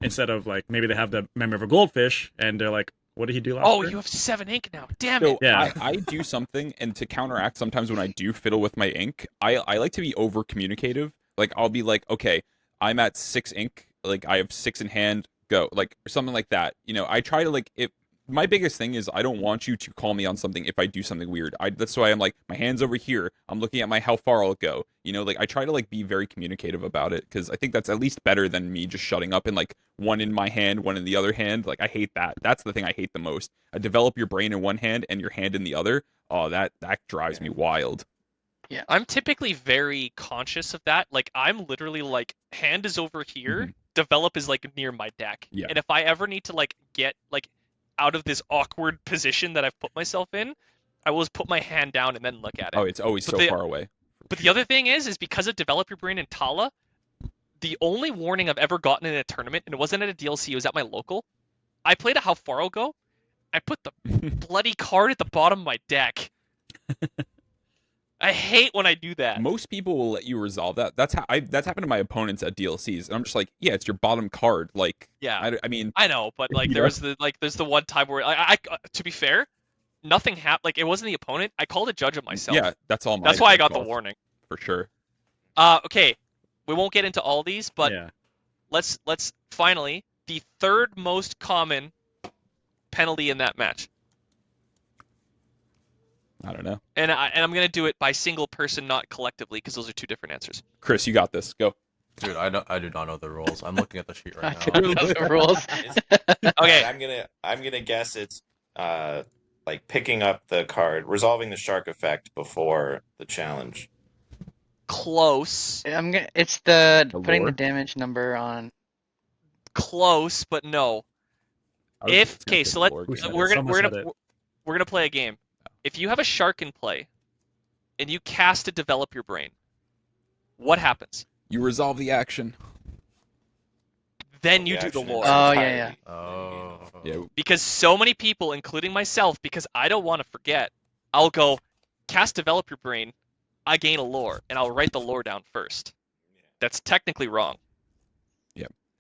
instead of like maybe they have the memory of a goldfish and they're like, what did he do last
Oh,
turn?
you have 7 ink now. Damn
So
it.
Yeah.
I do something, and to counteract sometimes when I do fiddle with my ink, I like to be over communicative. Like I'll be like, okay, I'm at 6 ink, like I have 6 in hand, go, like or something like that. I try to like it. My biggest thing is I don't want you to call me on something if I do something weird. That's why I'm like my hand's over here. I'm looking at my how far I'll go. Like I try to like be very communicative about it because I think that's at least better than me just shutting up and like one in my hand, one in the other hand. Like I hate that. That's the thing I hate the most. I develop your brain in one hand and your hand in the other. Oh, that drives me wild.
I'm typically very conscious of that. Like I'm literally like hand is over here,
Mhm.
develop is like near my deck.
Yeah.
And if I ever need to like get like out of this awkward position that I've put myself in, I will just put my hand down and then look at it.
Oh, it's always
But
so
the-
far away.
But the other thing is because of Develop Your Brain in Tala, the only warning I've ever gotten in a tournament, and it wasn't at a DLC, it was at my local. I played a How Far I'll Go. I put the bloody card at the bottom of my deck. I hate when I do that.
Most people will let you resolve that. That's happened to my opponents at DLCs, and I'm just like, yeah, it's your bottom card. Like,
Yeah.
I mean,
I know, but like
Yeah.
there's the one time where I to be fair, nothing happened. Like it wasn't the opponent. I called a judge of myself.
yeah, that's all.
That's why I got the
fault,
warning.
for sure.
Okay, we won't get into all these, but
yeah.
let's finally the third most common penalty in that match,
I don't know.
and I'm gonna do it by single person, not collectively, because those are two different answers.
Chris, you got this. Go.
Dude, I do not know the rules. I'm looking at the sheet
I
right now.
don't know the rules.
Okay.
I'm gonna guess it's like picking up the card, resolving the shark effect before the challenge.
Close,
It's the
The
putting
lore?
the damage number on.
close, but no.
I was
If
just gonna
okay,
say
so
the
let
lore
Who
game.
said it?
we're gonna
Someone
we're
said
gonna
it.
we're gonna play a game. If you have a shark in play, and you cast to Develop Your Brain, what happens?
You resolve the action.
Then you do the
action
lore.
Oh,
entirety.
yeah.
Oh.
Yeah.
Because so many people, including myself, because I don't want to forget, I'll go cast Develop Your Brain, I gain a lore, and I'll write the lore down first. That's technically wrong.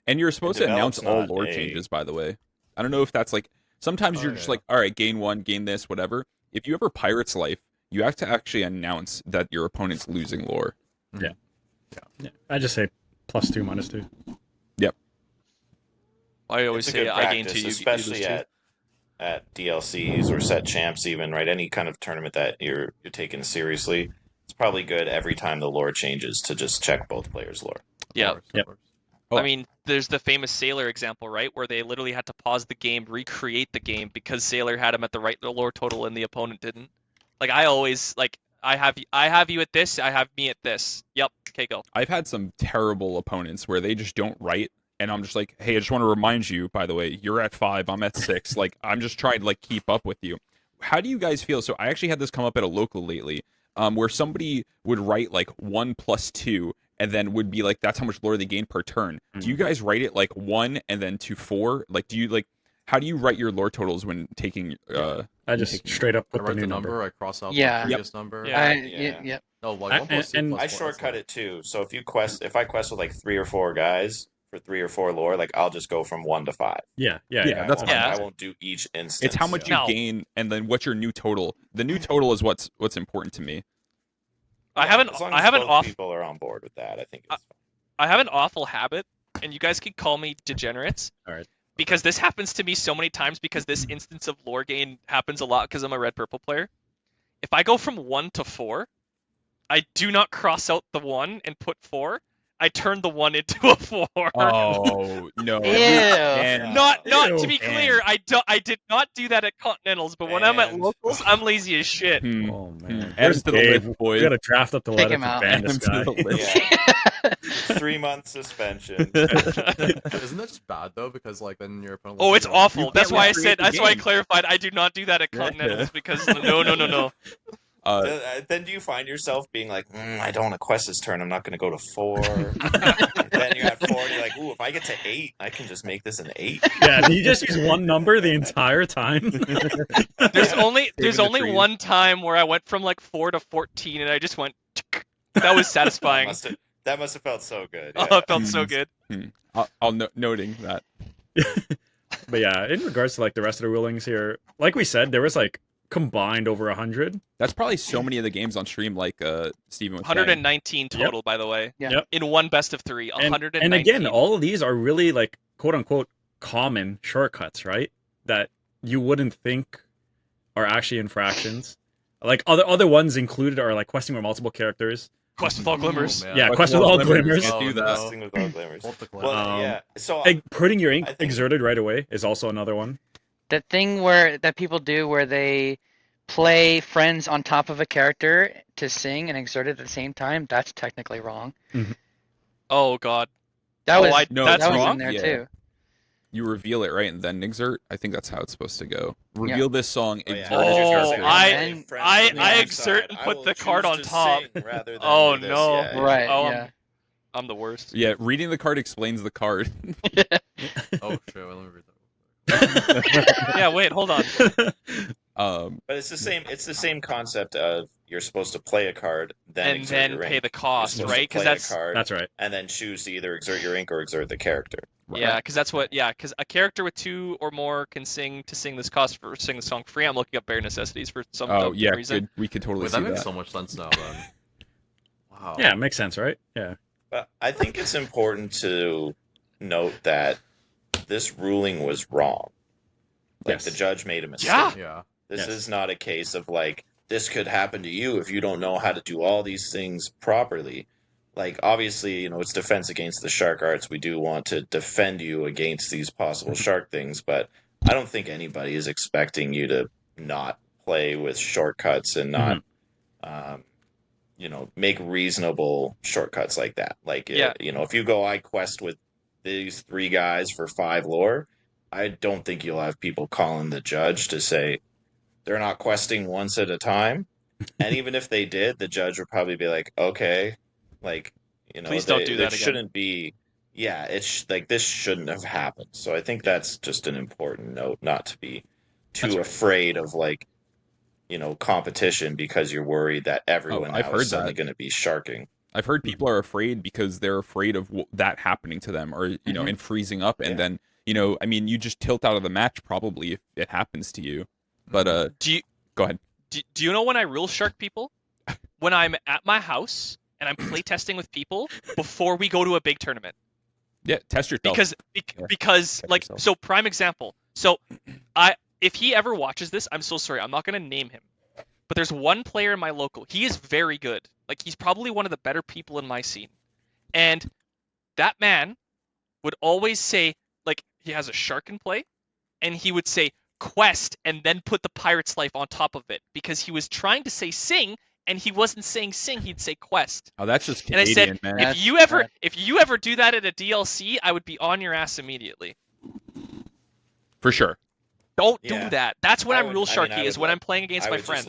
And you're supposed to announce
develop's
all
not
lore
a-
changes, by the way. I don't know if that's like sometimes
Oh,
you're just
yeah.
like, all right, gain 1, gain this, whatever. If you ever Pirate's Life, you have to actually announce that your opponent's losing lore.
Yeah. I just say +2, -2.
I always
It's a
say
good
I gain
practice,
2, you
especially
lose 2.
at DLCs or set champs, even right. Any kind of tournament that you're taking seriously, it's probably good every time the lore changes to just check both players' lore.
Yeah.
Of course, of
Yep.
course.
Oh.
I mean, there's the famous Sailor example, right, where they literally had to pause the game, recreate the game because Sailor had him at the right lore total and the opponent didn't. Like I always like I have you at this, I have me at this. Yep. Okay, go.
I've had some terrible opponents where they just don't write, and I'm just like, hey, I just want to remind you, by the way, you're at 5, I'm at 6. Like, I'm just trying to like keep up with you. How do you guys feel? So I actually had this come up at a local lately, where somebody would write like 1 + 2, and then would be like, that's how much lore they gain per turn. Do you guys write it like 1 and then to 4? Like, do you like, how do you write your lore totals when taking?
I just straight up
I
put the
write
new
the
number.
I cross out
Yeah.
the previous number.
Yeah.
Yep.
No, like
I-
1 + 2
and-
plus
I
4,
shortcut
that's
it too. So if I quest with like 3 or 4 guys for 3 or 4 lore, like I'll just go from 1 to 5.
Yeah,
Yeah, that's
I won't,
fine.
I won't do each instance.
It's how much you
No.
gain, and then what's your new total. The new total is what's important to me.
I have an
As long
I
as
have an
both
off
people are on board with that, I think it's fine.
I have an awful habit, and you guys can call me degenerates.
All right.
Because this happens to me so many times because this instance of lore gain happens a lot because I'm a red-purple player. If I go from 1 to 4, I do not cross out the 1 and put 4. I turned the 1 into a 4.
Oh no!
Ew.
And
Not to
Ew.
be clear, I did not do that at Continentals, but when I'm at
And-
locals, I'm lazy as shit.
Oh man,
Add him to the
Dave?
list, boys.
We gotta draft up the
Kick
letter
him
to
out.
ban
Add
this
him to
guy.
the list.
Yeah. 3-month suspension.
Isn't that just bad though? Because like then your opponent.
Oh,
looks
it's
at you like,
awful.
You
That's
can't
why I
recreate
said.
the
That's why I
game.
clarified. I do not do that at
Yeah.
Continentals because no.
Then do you find yourself being like, I don't want to quest this turn. I'm not going to go to 4. Then you're at 4 and you're like, ooh, if I get to 8, I can just make this an 8.
Yeah, did you just use one number the entire time?
There's only
the trees.
one time where I went from like 4 to 14, and I just went. That was satisfying.
That must have felt so good.
Oh,
Yeah.
it felt so good.
Noting that.
But yeah, in regards to like the rest of the rulings here, like we said, there was like combined over 100.
That's probably so many of the games on stream, like Steven was saying.
119 total, by the way.
Yeah.
Yep.
In one best of 3,
And
119.
again, all of these are really like quote unquote common shortcuts, right? That you wouldn't think are actually infractions. Like other ones included are like questing with multiple characters.
Quest with all glimmers.
Oh, man.
Yeah,
Quest
quest
with
with
all
all
glimmers.
glimmers.
Oh,
do that.
no.
Questing with all glimmers.
Hold the clip.
Well, yeah. So
Like putting your ink
I think-
exerted right away is also another one.
The thing that people do where they play friends on top of a character to sing and exert it at the same time, that's technically wrong.
Oh god.
That was
No,
that's
that was
wrong?
in there
Yeah.
too.
You reveal it, right, and then exert. I think that's how it's supposed to go. Reveal this song.
Oh, yeah.
Exert
Oh,
it.
Character.
I
And-
exert and put the card on top.
Rather than
Oh,
do this.
no.
Yeah,
Right,
Oh,
yeah.
I'm the worst.
Yeah, reading the card explains the card.
Oh shit! Let me read that.
Yeah, wait, hold on.
But it's the same. It's the same concept of you're supposed to play a card, then
And
exert
then
your
pay
ink.
the cost,
You're supposed
right?
to
Because
play
that's
a card,
That's right.
and then choose to either exert your ink or exert the character.
yeah, because that's what because a character with 2 or more can sing this cost for sing the song free. I'm looking up bare necessities for some
Oh
dumb
yeah,
reason.
good. We could totally
Wait,
see
that makes
that.
so much sense now. Then. Wow.
Yeah, it makes sense, right? Yeah.
But I think it's important to note that this ruling was wrong. Like
Yes.
the judge made a mistake.
Yeah.
Yeah.
This
Yes.
is not a case of like this could happen to you if you don't know how to do all these things properly. Like obviously, it's defense against the shark arts. We do want to defend you against these possible shark things, but I don't think anybody is expecting you to not play with shortcuts and not make reasonable shortcuts like that. Like
Yeah.
if you go I quest with these 3 guys for 5 lore, I don't think you'll have people calling the judge to say they're not questing once at a time. And even if they did, the judge would probably be like, okay, like,
Please don't do that again.
Shouldn't be, yeah, it's like this shouldn't have happened. So I think that's just an important note, not to be too afraid of like, competition because you're worried that everyone
I've
now
heard
is suddenly
that.
going to be sharking.
I've heard people are afraid because they're afraid of that happening to them, or and freezing up, and then I mean, you just tilt out of the match probably if it happens to you. But
Do you
go ahead.
do you know when I rule shark people? When I'm at my house and I'm playtesting with people before we go to a big tournament.
Yeah, test yourself.
Because
Check
like
yourself.
so prime example. So if he ever watches this, I'm so sorry. I'm not going to name him. But there's one player in my local. He is very good. Like he's probably one of the better people in my scene. And that man would always say like he has a shark in play and he would say quest and then put the pirate's life on top of it because he was trying to say sing and he wasn't saying sing, he'd say quest.
Oh, that's just
And I
Canadian,
said,
man.
That's
if you ever do that at a DLC, I would be on your ass immediately.
For sure.
Don't
Yeah.
do that. That's when
I
I'm
would-
rule
I mean,
sharky
I
is
would
when
let-
I'm playing against
I
my
would
friends.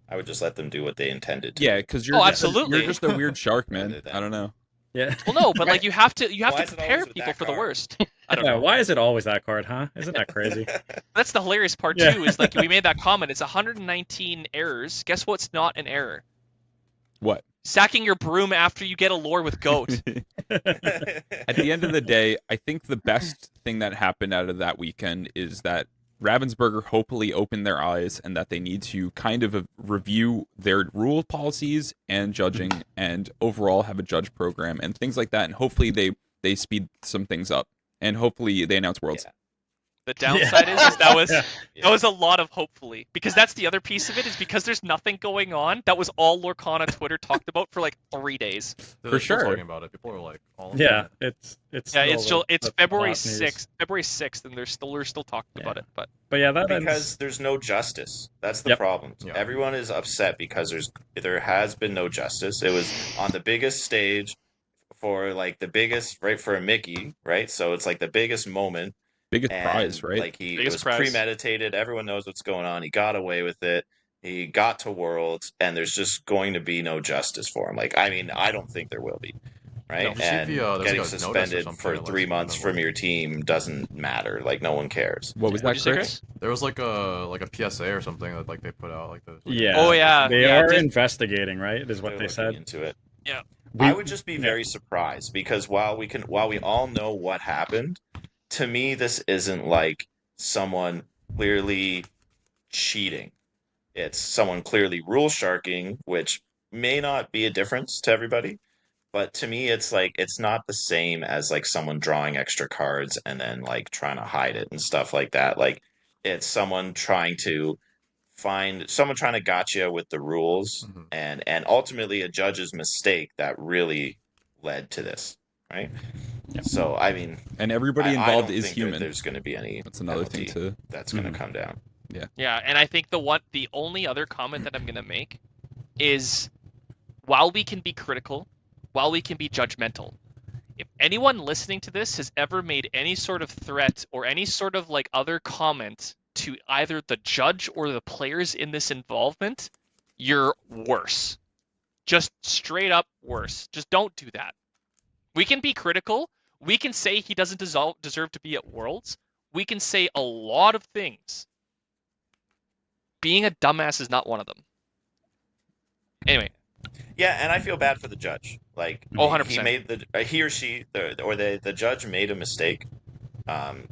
I would just let them do what they intended to.
Yeah, because you're
Oh,
just,
absolutely.
you're just a weird shark, man.
Rather than-
I don't know.
Yeah.
Well, no, but like you have to
Why is it
prepare
always with
people
that
for the
card?
worst. I don't
Yeah,
know.
why is it always that card, huh? Isn't that crazy?
That's the hilarious part
Yeah.
too. Is like we made that comment. It's 119 errors. Guess what's not an error?
What?
Sacking your broom after you get a lore with goat.
At the end of the day, I think the best thing that happened out of that weekend is that Ravensburger hopefully opened their eyes and that they need to kind of review their rule policies and judging and overall have a judge program and things like that. And hopefully they speed some things up and hopefully they announce Worlds.
Yeah.
The downside is that was
Yeah.
that was a lot of hopefully, because that's the other piece of it is because there's nothing going on. That was all Lorcana Twitter talked about for like 3 days.
They're
sure.
still talking about it. People are like, all
Yeah,
about it.
it's
Yeah, it's
still
still it's
the
February
hot news.
6th, and we're still talking about it. But
But yeah, that
Because
ends.
there's no justice. That's the
Yep.
problem.
Yeah.
Everyone is upset because there has been no justice. It was on the biggest stage for like the biggest, right, for a Mickey, right? So it's like the biggest moment.
Biggest
And
prize, right?
like it
Biggest
was
prize.
premeditated. Everyone knows what's going on. He got away with it. He got to Worlds, and there's just going to be no justice for him. Like, I mean, I don't think there will be, right?
No. You see
And
the, there's
getting
like a notice or
suspended
something
for
that
3
lets
months
you know
from your team doesn't matter. Like, no one cares.
What was
what'd
that,
you say,
Chris?
There was like a PSA or something that like they put out like the.
Yeah.
Oh, yeah.
They
yeah,
are
just-
investigating, right? Is what
They're
they
looking
said.
into it.
We-
I would just be very surprised because while we all know what happened, to me this isn't like someone clearly cheating. It's someone clearly rule sharking, which may not be a difference to everybody, but to me it's like it's not the same as like someone drawing extra cards and then like trying to hide it and stuff like that. Like it's someone trying to gotcha with the rules
Mhm.
and ultimately a judge's mistake that really led to this, right? So I mean,
And everybody
I
involved
don't
is
think that
human.
there's going to be any
That's another thing
penalty
to.
that's going to
Mhm.
come down.
Yeah, and I think the only other comment that I'm gonna make is, while we can be critical, while we can be judgmental, if anyone listening to this has ever made any sort of threat or any sort of like other comment to either the judge or the players in this involvement, you're worse. Just straight up worse. Just don't do that. We can be critical. We can say he doesn't deserve to be at Worlds. We can say a lot of things. Being a dumbass is not one of them. Anyway,
Yeah, and I feel bad for the judge. Like,
Oh,
he
100%.
made he or she the judge made a mistake.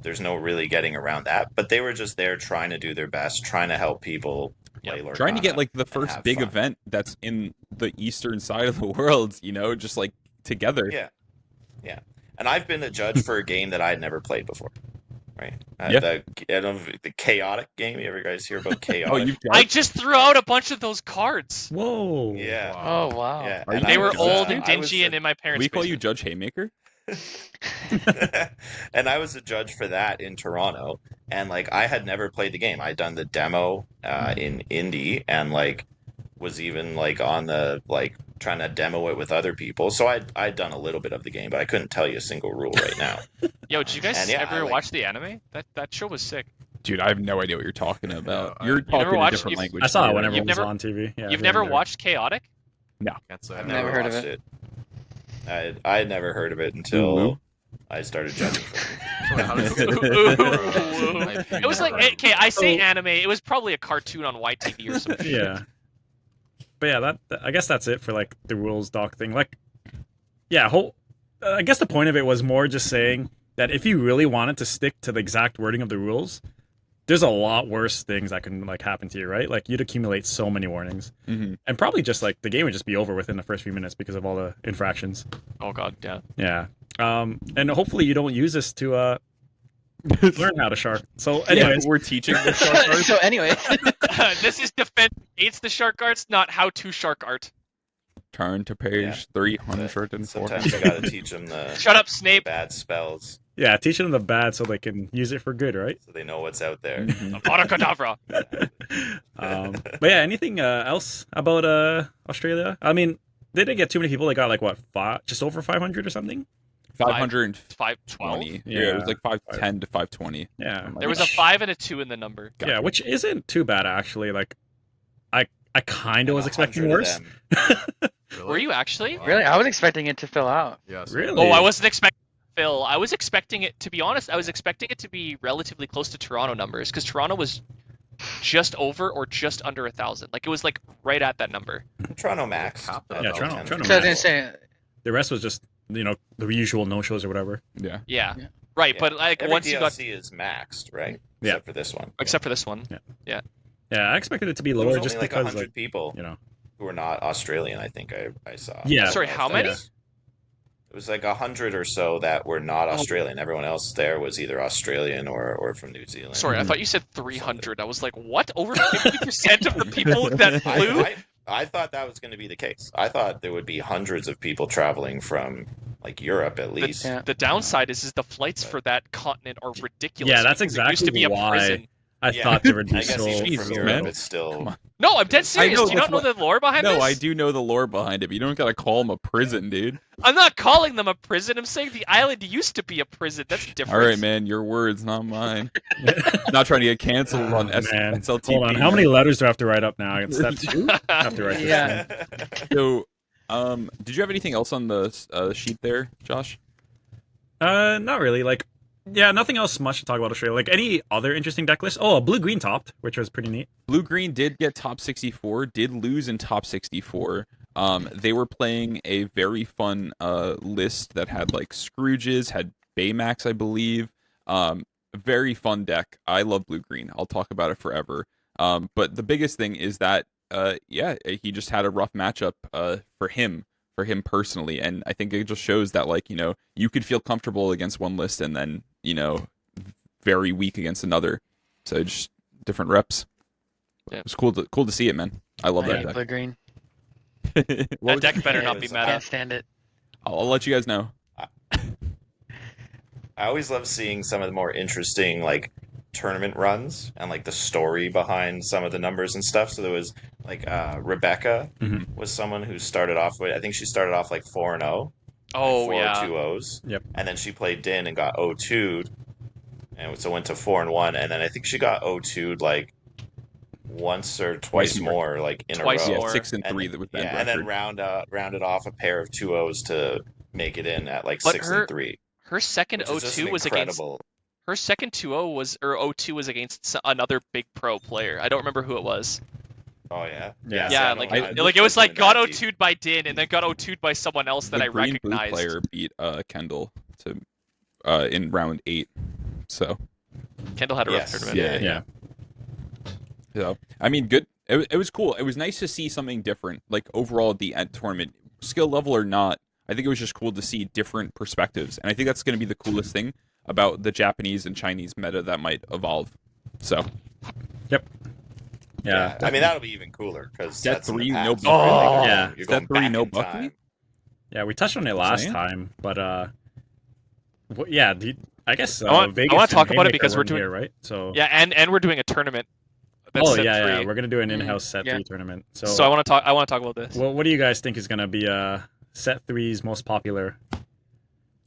There's no really getting around that, but they were just there trying to do their best, trying to help people play Lorcana.
Trying to get like the
and
first
have
big
fun.
event that's in the eastern side of the world, just like together.
Yeah, yeah. And I've been a judge for a game that I had never played before. Right?
Yeah.
The chaotic game. You ever guys hear about
Oh,
chaotic?
you've
I just threw out a bunch of those cards.
Whoa.
Yeah.
Wow.
Oh wow.
Yeah.
Are
and
you-
They
I
were
was,
old and
I was
dingy and in my parents'
We call you
basement.
Judge Haymaker.
and I was a judge for that in Toronto, and like I had never played the game. I'd done the demo in Indy, and like was even like on the like trying to demo it with other people. So I'd done a little bit of the game, but I couldn't tell you a single rule right now.
Yo, did you guys
And yeah,
ever
I like-
watch the anime? That show was sick.
Dude, I have no idea what you're talking about.
Yeah,
You're
you
talking
never
a
watched-
different
you've-
language.
I saw it
to me
whenever
right
it
You've
was
never-
on TV. Yeah,
You've
here
never
and there.
watched Chaotic?
Can't say
I've
I
Never
never
heard of
watched
it.
I had never heard of it until
Ooh.
I started judging for it.
So wait, how does
Ooh.
IP
It was like,
never-
okay, I say
So-
anime. It was probably a cartoon on YTV or some shit.
Yeah. But yeah, I guess that's it for like the rules doc thing. Like, yeah, I guess the point of it was more just saying that if you really wanted to stick to the exact wording of the rules, there's a lot worse things that can like happen to you, right? Like you'd accumulate so many warnings,
Mhm.
and probably just like the game would just be over within the first few minutes because of all the infractions.
Oh god, yeah.
Yeah. And hopefully you don't use this to learn how to shark. So, anyways,
Yeah, we're teaching the shark art.
So anyway,
This is defense hates the shark arts, not how to shark art.
Turn to page 304.
Sometimes you got to teach them the
Shut up, Snape.
bad spells
yeah, teach them the bad so they can use it for good, right?
so they know what's out there.
Mhm.
Abracadabra.
But yeah, anything else about Australia? I mean, they didn't get too many people. They got like what, just over 500 or something?
520.
512.
Yeah, it was like 510 to 520.
Yeah,
There was a 5 and a 2 in the number.
yeah, which isn't too bad actually. Like, I kind of was
And
expecting
100 of
worse.
them-
Really?
Were you actually?
Wow.
really, I was expecting it to fill out.
Yeah. So
Really?
Oh, I wasn't expecting Phil. I was expecting it, to be honest, I was expecting it to be relatively close to Toronto numbers, because Toronto was just over or just under 1,000. Like, it was like right at that number.
Toronto Max.
Capped
Yeah,
at
Toronto-
10.
Toronto
So I was
Max.
gonna say,
The rest was just the usual no shows or whatever.
Yeah.
Yeah.
Yeah.
Right,
Yeah.
but like
Every
once you got,
DLC is maxed, right?
Yeah.
Except for this one.
except for this one.
Yeah, I expected it to be
There was
lower
only
just
like
because
100 people
you know.
who were not Australian. I think I saw.
Yeah.
Sorry, how many?
Yeah.
It was like 100 or so that were not Australian. Everyone else there was either Australian or from New Zealand.
Sorry, I thought you said 300. I was like, what? Over 50% of the people that flew?
I thought that was going to be the case. I thought there would be hundreds of people traveling from like Europe at least.
The downside is the flights for that continent are ridiculous.
Yeah, that's
because it used to
exactly
be a prison.
why I thought there would be
I guess
so.
even
Jesus,
from Europe,
man.
it's still.
No, I'm dead serious.
know
Do you not know
that's
the lore behind this?
No, I do know the lore behind it, but you don't gotta call them a prison, dude.
I'm not calling them a prison. I'm saying the island used to be a prison. That's different.
All right, man, your words, not mine. Not trying to get canceled on
Man.
SLTP.
Hold on, how many letters do I have to write up now? I got step 2. I have to write this
Yeah.
down.
So, did you have anything else on the sheet there, Josh?
Not really. Like, yeah, nothing else much to talk about Australia. Like, any other interesting deck list? Oh, a blue-green topped, which was pretty neat.
Blue Green did get top 64, did lose in top 64. They were playing a very fun list that had like Scrooges, had Baymax, I believe. Very fun deck. I love Blue Green. I'll talk about it forever. But the biggest thing is that he just had a rough matchup for him personally, and I think it just shows that like, you could feel comfortable against one list and then, very weak against another. So just different reps.
Yeah.
It's cool to see it, man. I love that deck.
Blue green.
That deck better not be
Can't
meta.
stand it.
I'll let you guys know.
I always love seeing some of the more interesting like tournament runs and like the story behind some of the numbers and stuff. So there was like Rebecca was someone who started off with, I think she started off like 4-0.
Oh,
four
yeah.
2-0s.
Yep.
And then she played Din and got 0-2'd. And so went to 4-1. And then I think she got 0-2'd like once or twice more, like in
Twice
a row.
more.
6 and 3 that was that
And then
record.
rounded off a pair of 2-0s to make it in at like
But
6 and 3.
Her second
Which is just
0-2
an
was against.
incredible.
Her second 2-0 was, or 0-2 was against another big pro player. I don't remember who it was.
Oh yeah.
Yeah.
so
Yeah,
I
like
don't-
it was like got
that deep.
0-2'd by Din and then got 0-2'd by someone else that
The
I
green blue
recognized.
player beat Kendall to in round 8. So
Kendall had a rough
Yes.
tournament.
Yeah.
So, I mean, good. It was cool. It was nice to see something different. Like overall, the end tournament, skill level or not, I think it was just cool to see different perspectives, and I think that's going to be the coolest thing about the Japanese and Chinese meta that might evolve. So,
Yeah.
I mean, that'll be even cooler because
Set
that's in the
3, no
past.
Buckley.
Like,
Yeah.
you're
Set
going
3,
back
no
in
Buckley?
time.
Yeah, we touched on it last
Saying?
time, but yeah, I guess
I want
Vegas
to talk
and
about it
Haymaker
because we're
weren't
doing
here, right? So
Yeah, and we're doing a tournament. That's
oh
set
yeah,
3.
we're gonna do an in-house set
Yeah.
3 tournament. So,
So I want to talk about this.
what do you guys think is gonna be set 3's most popular?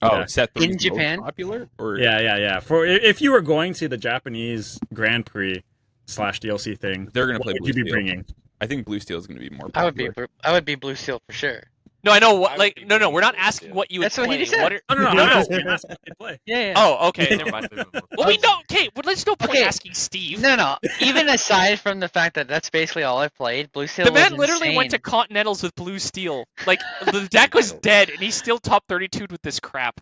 oh,
Yeah.
set 3
In Japan?
popular or
Yeah. For if you were going to the Japanese Grand Prix / DLC thing,
they're gonna
what
play
would
Blue
you be
Steel.
bringing?
I think Blue Steel is going to be more
I would
popular.
be blue steel for sure.
No, I know
I
what.
would
Like,
be
no, we're not
doing
asking
this,
what you would
That's what he
play.
just said.
What are,
No.
No.
I'm asking what they play.
Yeah.
Oh, okay, never mind. Well, we don't. Okay, well, there's no point
Okay.
asking Steve.
No. Even aside from the fact that that's basically all I've played, blue steel
The
was
man literally
insane.
went to Continentals with Blue Steel. Like, the deck was dead, and he's still top 32 with this crap.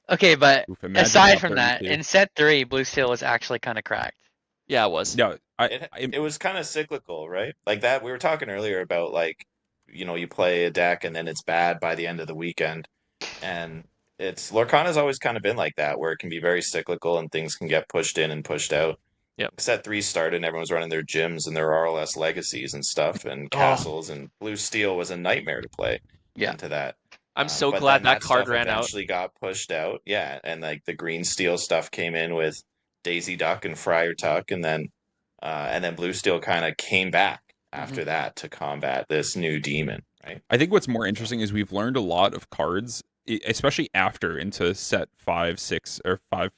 Okay, but
Oof, imagine
aside
top
from that,
32.
in set 3, blue steel was actually kind of cracked.
Yeah, it was.
No,
It was kind of cyclical, right? Like that. We were talking earlier about like, you play a deck and then it's bad by the end of the weekend, and Lorcana's always kind of been like that, where it can be very cyclical and things can get pushed in and pushed out.
Yep.
Set 3 started and everyone was running their gyms and their RLS legacies and stuff and castles, and Blue Steel was a nightmare to play into that.
I'm so
But
glad
then
that card
stuff
ran out.
eventually got pushed out. Yeah, and like the green steel stuff came in with Daisy Duck and Friar Tuck, and then Blue Steel kind of came back after that to combat this new demon, right?
I think what's more interesting is we've learned a lot of cards, especially after into set 5, 6, or 5,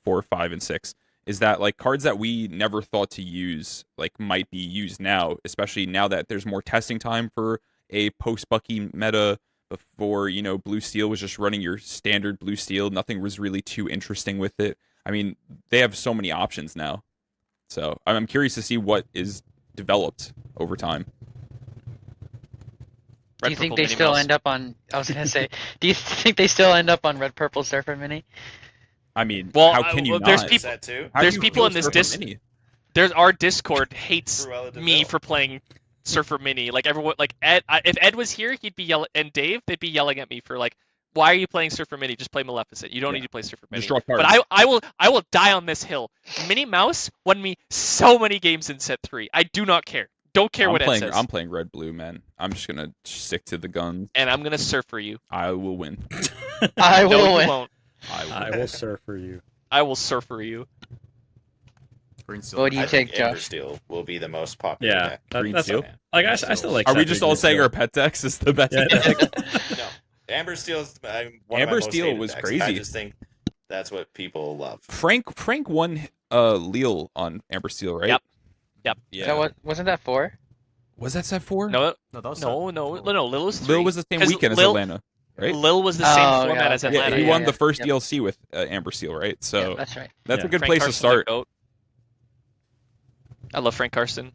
4, 5, and 6. Is that like cards that we never thought to use, like might be used now, especially now that there's more testing time for a post Bucky meta. Before, Blue Steel was just running your standard Blue Steel. Nothing was really too interesting with it. I mean, they have so many options now. So I'm curious to see what is developed over time.
Do you think they still end up on? I was gonna say, do you think they still end up on red, purple, surfer mini?
I mean,
Well,
how can you
well,
not?
there's people-
Set 2?
How do
there's
you
people
kill
in this
Surfer Mini?
There's our Discord hates
Cruella de
me
Vil.
for playing Surfer Mini. Like everyone, like Ed. If Ed was here, he'd be yelling, and Dave, they'd be yelling at me for like, Why are you playing Surfer Mini? Just play Maleficent. You don't
Yeah.
need to play Surfer Mini.
Just draw
But
cards.
I will die on this hill. Minnie Mouse won me so many games in set 3. I do not care. Don't care what it says.
I'm playing red blue, man. I'm just gonna stick to the guns.
And I'm gonna surf for you.
I will win.
I
No,
will
you
win.
won't.
I will surf for you.
I will surf for you.
Green Steel.
What do you
I
take,
think Ember
Josh?
Steel will be the most popular
Yeah,
deck.
that,
Green
that's
Steel?
like I still like.
Are we
Savage
just all
Green
saying
Steel.
our pet decks is the best?
Yeah.
No, Amber Steel is one of my
Amber
most
Steel
hated
was
decks.
crazy.
I just think that's what people love.
Frank won Leal on Amber Steel, right?
Yep.
Yeah.
Is that what? Wasn't that 4?
Was that set 4?
No,
No, that was
no, Lil was 3.
Lil was the same
'Cause
weekend as
Lil-
Atlanta, right?
Lil was the same
Oh,
format
yeah,
as
okay.
Atlanta.
He
Yeah,
won
yeah,
the first
yep.
DLC with Amber Steel, right? So
Yeah, that's right.
that's
Yeah.
a good
Frank
place to
Karsten's
start.
the GOAT. I love Frank Karsten.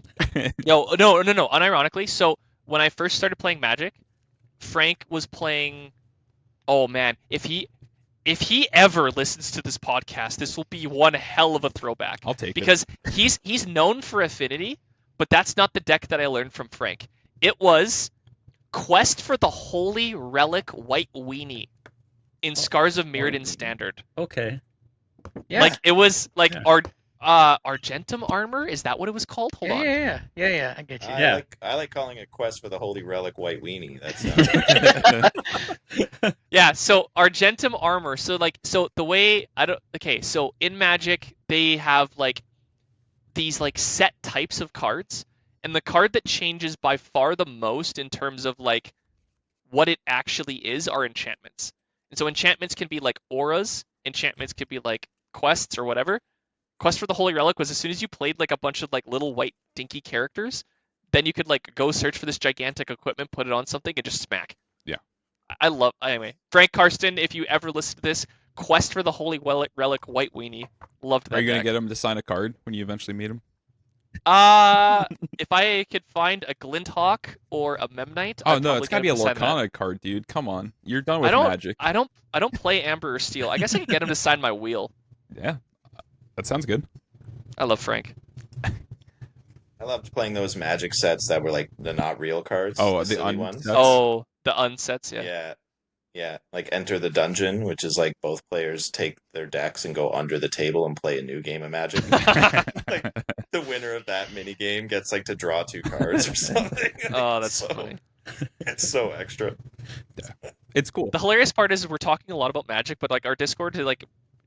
No. Unironically, so when I first started playing Magic, Frank was playing. Oh man, if he ever listens to this podcast, this will be one hell of a throwback.
I'll take it.
Because he's known for Affinity, but that's not the deck that I learned from Frank. It was Quest for the Holy Relic White Weenie in Scars of Mirrodin Standard.
Okay.
Yeah.
Like it was like
Yeah.
Argentum armor. Is that what it was called? Hold on.
Yeah. I get you.
Yeah.
I like calling it Quest for the Holy Relic White Weenie. That sounds
Yeah, so Argentum armor. So the way so in Magic they have like these like set types of cards, and the card that changes by far the most in terms of like what it actually is are enchantments. And so enchantments can be like auras, enchantments could be like quests or whatever. Quest for the Holy Relic was as soon as you played like a bunch of like little white dinky characters, then you could like go search for this gigantic equipment, put it on something, and just smack.
Yeah.
I love anyway. Frank Karsten, if you ever listen to this, Quest for the Holy Relic White Weenie. Loved that.
Are you gonna
deck.
get him to sign a card when you eventually meet him?
If I could find a Glinthawk or a Memnite.
Oh
I'd
no,
probably
it's gotta
get
be a
him to sign that.
Lorcana card, dude. Come on, you're done with
I don't.
Magic.
I don't play Amber or Steel. I guess I could get him to sign my wheel.
Yeah, that sounds good.
I love Frank.
I loved playing those Magic sets that were like the not real cards.
Oh,
the
the
silly
un-
ones.
That's-
Oh, the unsets, yeah.
Yeah. Like Enter the Dungeon, which is like both players take their decks and go under the table and play a new game of Magic. Like the winner of that mini game gets like to draw 2 cards or something.
Oh, that's
so
funny.
It's so extra.
It's cool.
The hilarious part is we're talking a lot about Magic, but like our Discord like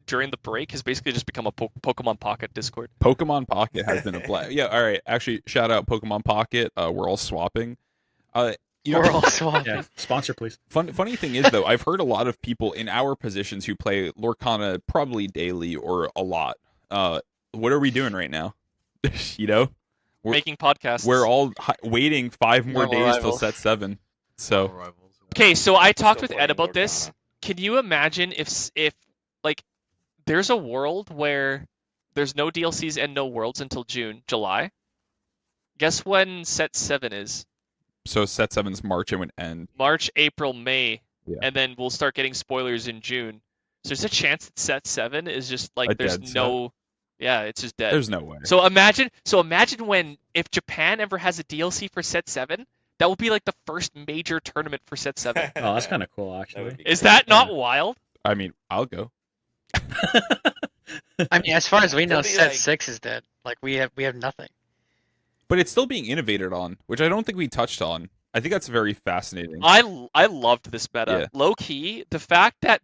during the break has basically just become a Pokemon Pocket Discord.
Pokemon Pocket has been a blast. Yeah, all right. Actually, shout out Pokemon Pocket. We're all swapping.
We're all swapping.
Yeah. Sponsor, please.
Funny thing is though, I've heard a lot of people in our positions who play Lorcana probably daily or a lot. What are we doing right now? You know,
Making podcasts.
we're all waiting 5 more
Marvel
days till
Rivals.
set 7. So
Rivals.
Okay, so I talked
Still
with Ed
playing
about this.
Lorcana.
Can you imagine if like there's a world where there's no DLCs and no worlds until July? Guess when set 7 is?
set 7's March and would end.
March, April, May,
Yeah.
and then we'll start getting spoilers in June. So there's a chance that set 7 is just
A
like there's
dead set.
no, yeah, it's just dead.
There's no way.
So imagine when if Japan ever has a DLC for set 7, that will be like the first major tournament for set 7.
Oh, that's kind of cool,
That would
actually.
be
Is
great.
that not wild?
I mean, I'll go.
I mean, as far as we know,
It'll be
set
like-
6 is dead. Like we have nothing.
But it's still being innovated on, which I don't think we touched on. I think that's very fascinating.
I loved this meta.
Yeah.
Low key, the fact that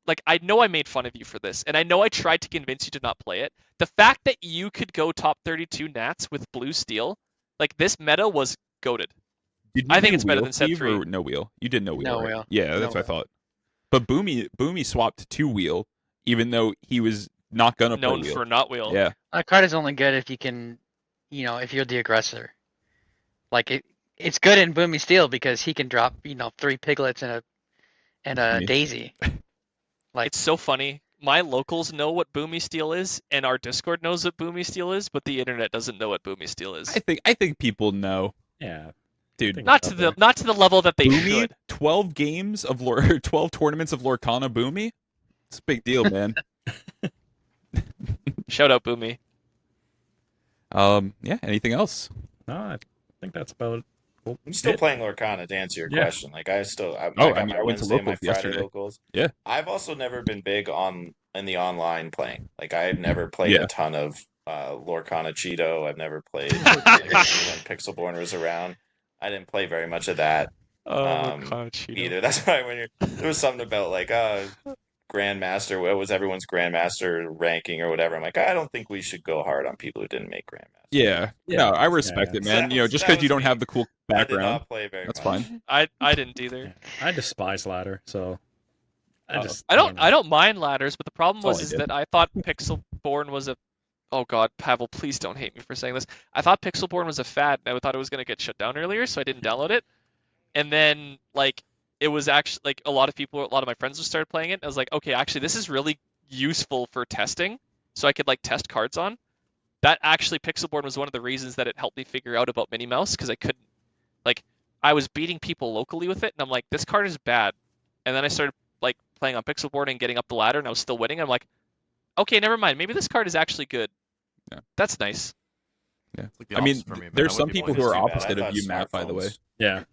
like I know I made fun of you for this, and I know I tried to convince you to not play it. The fact that you could go top 32 Nats with blue steel, like this meta was goated.
Did you
I think
do
it's better
wheel,
than set
Steve,
3.
or no wheel. You did no wheel.
No
right?
wheel.
Yeah,
No
that's what I
wheel.
thought. But Boomy swapped to wheel, even though he was not gonna play
Known
wheel.
for not wheel.
Yeah,
A card is only good if you can, if you're the aggressor. Like it's good in Boomy Steel because he can drop, 3 piglets and a
Me.
daisy. Like
It's so funny. My locals know what Boomy Steel is, and our Discord knows what Boomy Steel is, but the internet doesn't know what Boomy Steel is.
I think people know,
Yeah.
dude.
think-
Not to the level that they
Boomy,
should.
12 games of 12 tournaments of Lorcana Boomy. It's a big deal, man.
Shout out Boomy.
Yeah. Anything else?
No, I think that's about Cool.
I'm still
Yeah.
playing Lorcana to answer your
Yeah.
question. Like I got
I
my
went to
Wednesday and my
locals
Friday
yesterday.
locals.
Yeah.
I've also never been big in the online playing. Like I've never played
Yeah.
a ton of Lorcana Cheeto. I've never played like, when Pixelborn was around. I didn't play very much of that either. That's why there was something about like Grandmaster. What was everyone's Grandmaster ranking or whatever? I'm like, I don't think we should go hard on people who didn't make Grandmaster.
Yeah. No, I respect it, man.
That
Just
that
because you
was
don't
me.
have the cool
I did
background,
not play very
that's
much.
fine.
I didn't either.
Yeah. I despise ladder, so I
Oh.
just
I don't
know.
mind ladders, but the problem
That's all
was
I
is
did.
that I thought Pixelborn was a oh god, Pavel, please don't hate me for saying this. I thought Pixelborn was a fad and I thought it was gonna get shut down earlier, so I didn't download it. And then like it was actually like a lot of my friends just started playing it. And I was like, okay, actually this is really useful for testing. So I could like test cards on. That actually Pixelborn was one of the reasons that it helped me figure out about Minnie Mouse, because I couldn't like I was beating people locally with it and I'm like, this card is bad. And then I started like playing on Pixelborn and getting up the ladder and I was still winning. I'm like, okay, never mind. Maybe this card is actually good.
Yeah.
That's nice.
Yeah.
It's like the
I mean,
opposite for me, man.
there's
I
some
would be
people
playing
who are
this-
too bad.
opposite
I
of you,
thought
Matt, by the way.
smartphones-
Yeah.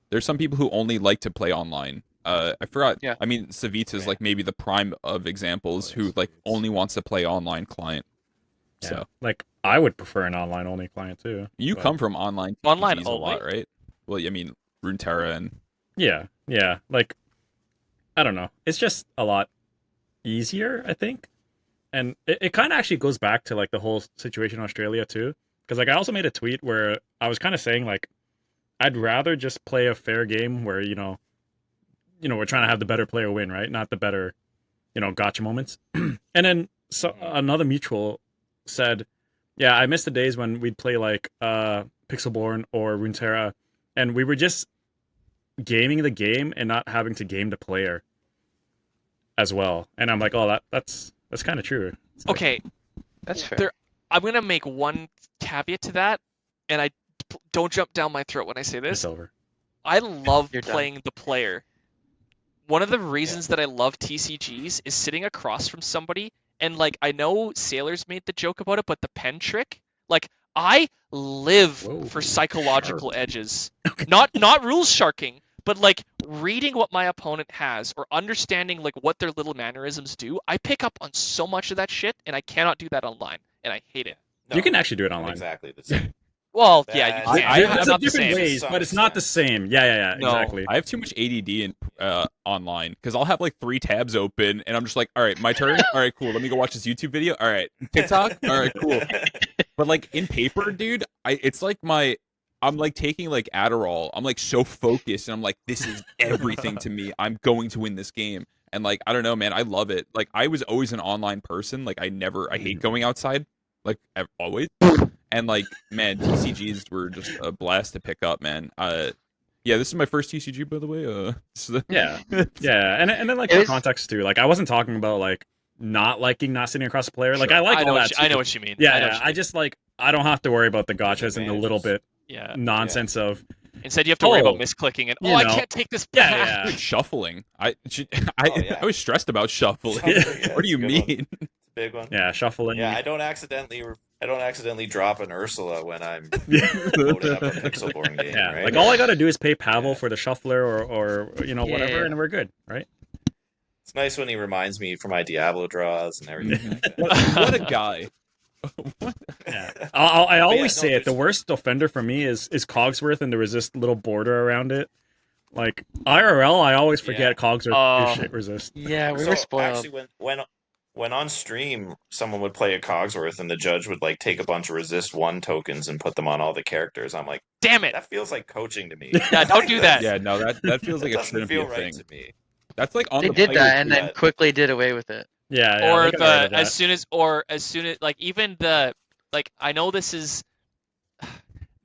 There's some people who only like to play online. I forgot.
Yeah.
I mean, Savita's like maybe the prime of examples who
yes,
like
it's-
only wants to play online client.
Yeah.
So
Like I would prefer an online only client too.
you
but-
come from online
Online
TCGs a lot,
only?
right? Well, I mean, Runeterra and
Yeah, yeah. Like I don't know. It's just a lot easier, I think. And it kind of actually goes back to like the whole situation in Australia too. Because like I also made a tweet where I was kind of saying like I'd rather just play a fair game where we're trying to have the better player win, right? Not the better, gotcha moments. And then another mutual said, "Yeah, I miss the days when we'd play like Pixelborn or Runeterra, and we were just gaming the game and not having to game the player as well." And I'm like, "Oh, that's kind of true." It's like,
Okay,
That's fair.
There- I'm gonna make one caveat to that, and don't jump down my throat when I say
it's
this.
over.
I love
You're done.
playing the player. One of the reasons that I love TCGs is sitting across from somebody, and like I know Sailors made the joke about it, but the pen trick, like I live
Whoa,
for psychological
shark.
edges. Not rules sharking, but like reading what my opponent has or understanding like what their little mannerisms do. I pick up on so much of that shit, and I cannot do that online, and I hate it.
No,
You can actually do it
not
online.
exactly the same.
Well, yeah, you
That's-
can.
I
but
have
it's
There's
not the
different
same.
ways,
To
but it's
some
not the same. Yeah,
No.
exactly.
I have too much ADD in online because I'll have like 3 tabs open and I'm just like, all right, my turn. All right, cool. Let me go watch this YouTube video. All right, TikTok. All right, cool. But like in paper, dude, it's like I'm like taking like Adderall. I'm like so focused and I'm like, this is everything to me. I'm going to win this game. And like, I don't know, man, I love it. Like I was always an online person. Like I hate going outside. Like always. And like, man, TCGs were just a blast to pick up, man. Yeah, this is my first TCG, by the way. So
Yeah. Yeah, and then like
It
for
is-
context too, like I wasn't talking about like not sitting across the player. Like
Sure.
I like
I know
all
what
that.
you, I
too.
know what you mean.
Yeah,
I know
yeah.
what you
I
mean.
just like I don't have to worry about the gotchas and the little bit
Yeah.
nonsense of
Instead, you have to worry about
Oh,
misclicking and
you
I
know.
can't take this.
Yeah,
path.
yeah.
Dude, shuffling. I
yeah.
was stressed about shuffling.
Yeah,
What do you
it's a good one.
mean?
It's a big one.
yeah, shuffling.
Yeah, I don't accidentally drop an Ursula when I'm
Yeah.
loading up a Pixelborn game,
Yeah,
right?
like all I gotta do is pay Pavel
Yeah.
for the shuffler or whatever,
Yeah.
and we're good, right?
It's nice when he reminds me for my Diablo draws and everything like that.
What a guy.
Yeah, I always
yeah, no,
say it. The
there's-
worst offender for me is Cogsworth and the resist little border around it. Like IRL, I always forget
Yeah.
Cogsworth
Oh.
is shit resist.
Yeah, we
So,
were spoiled.
Actually, when on stream, someone would play a Cogsworth and the judge would like take a bunch of resist 1 tokens and put them on all the characters. I'm like,
Damn it!
that feels like coaching to me.
Yeah, don't do that.
Yeah, no, that feels like
That
it
doesn't
shouldn't be
feel
a
right
thing.
to me.
That's like on
They
the
did
player
that and
too.
then quickly did away with it.
Yeah,
Or
they got rid of that.
as soon as like even the like I know this is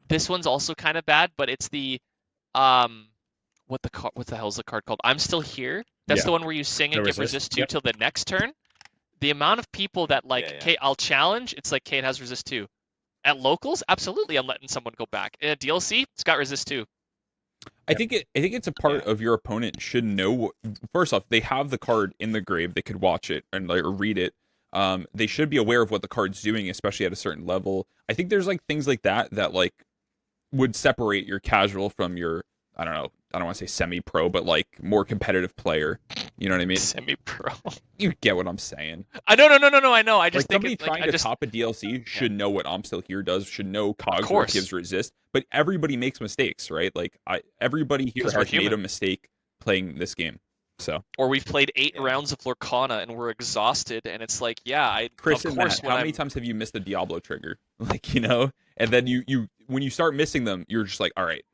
this one's also kind of bad, but it's the what the hell's the card called? I'm Still Here. That's
Yeah.
the one where you sing and
The
give
resist,
resist 2
yep.
till the next turn. The amount of people that like,
Yeah, yeah.
okay, I'll challenge. It's like, okay, it has resist 2. At locals, absolutely, I'm letting someone go back. In a DLC, it's got resist 2.
I think it's a part of your opponent should know. First off, they have the card in the grave. They could watch it and like or read it. They should be aware of what the card's doing, especially at a certain level. I think there's like things like that like would separate your casual from your, I don't know, I don't want to say semi-pro, but like more competitive player. You know what I mean?
Semi-pro.
You get what I'm saying.
I no. I know. I just
Like
think
somebody
it's like
trying to top a DLC should know what I'm Still Here does, should know cogs
course.
gives resist, but everybody makes mistakes, right? Like everybody here
'Cause we're
has made a
human.
mistake playing this game. So
Or we've played 8 rounds of Lorcana and we're exhausted, and it's like, yeah,
Chris
of
and
course
Matt, how many times have you missed the Diablo trigger? Like, you know, and then you when you start missing them, you're just like, all right,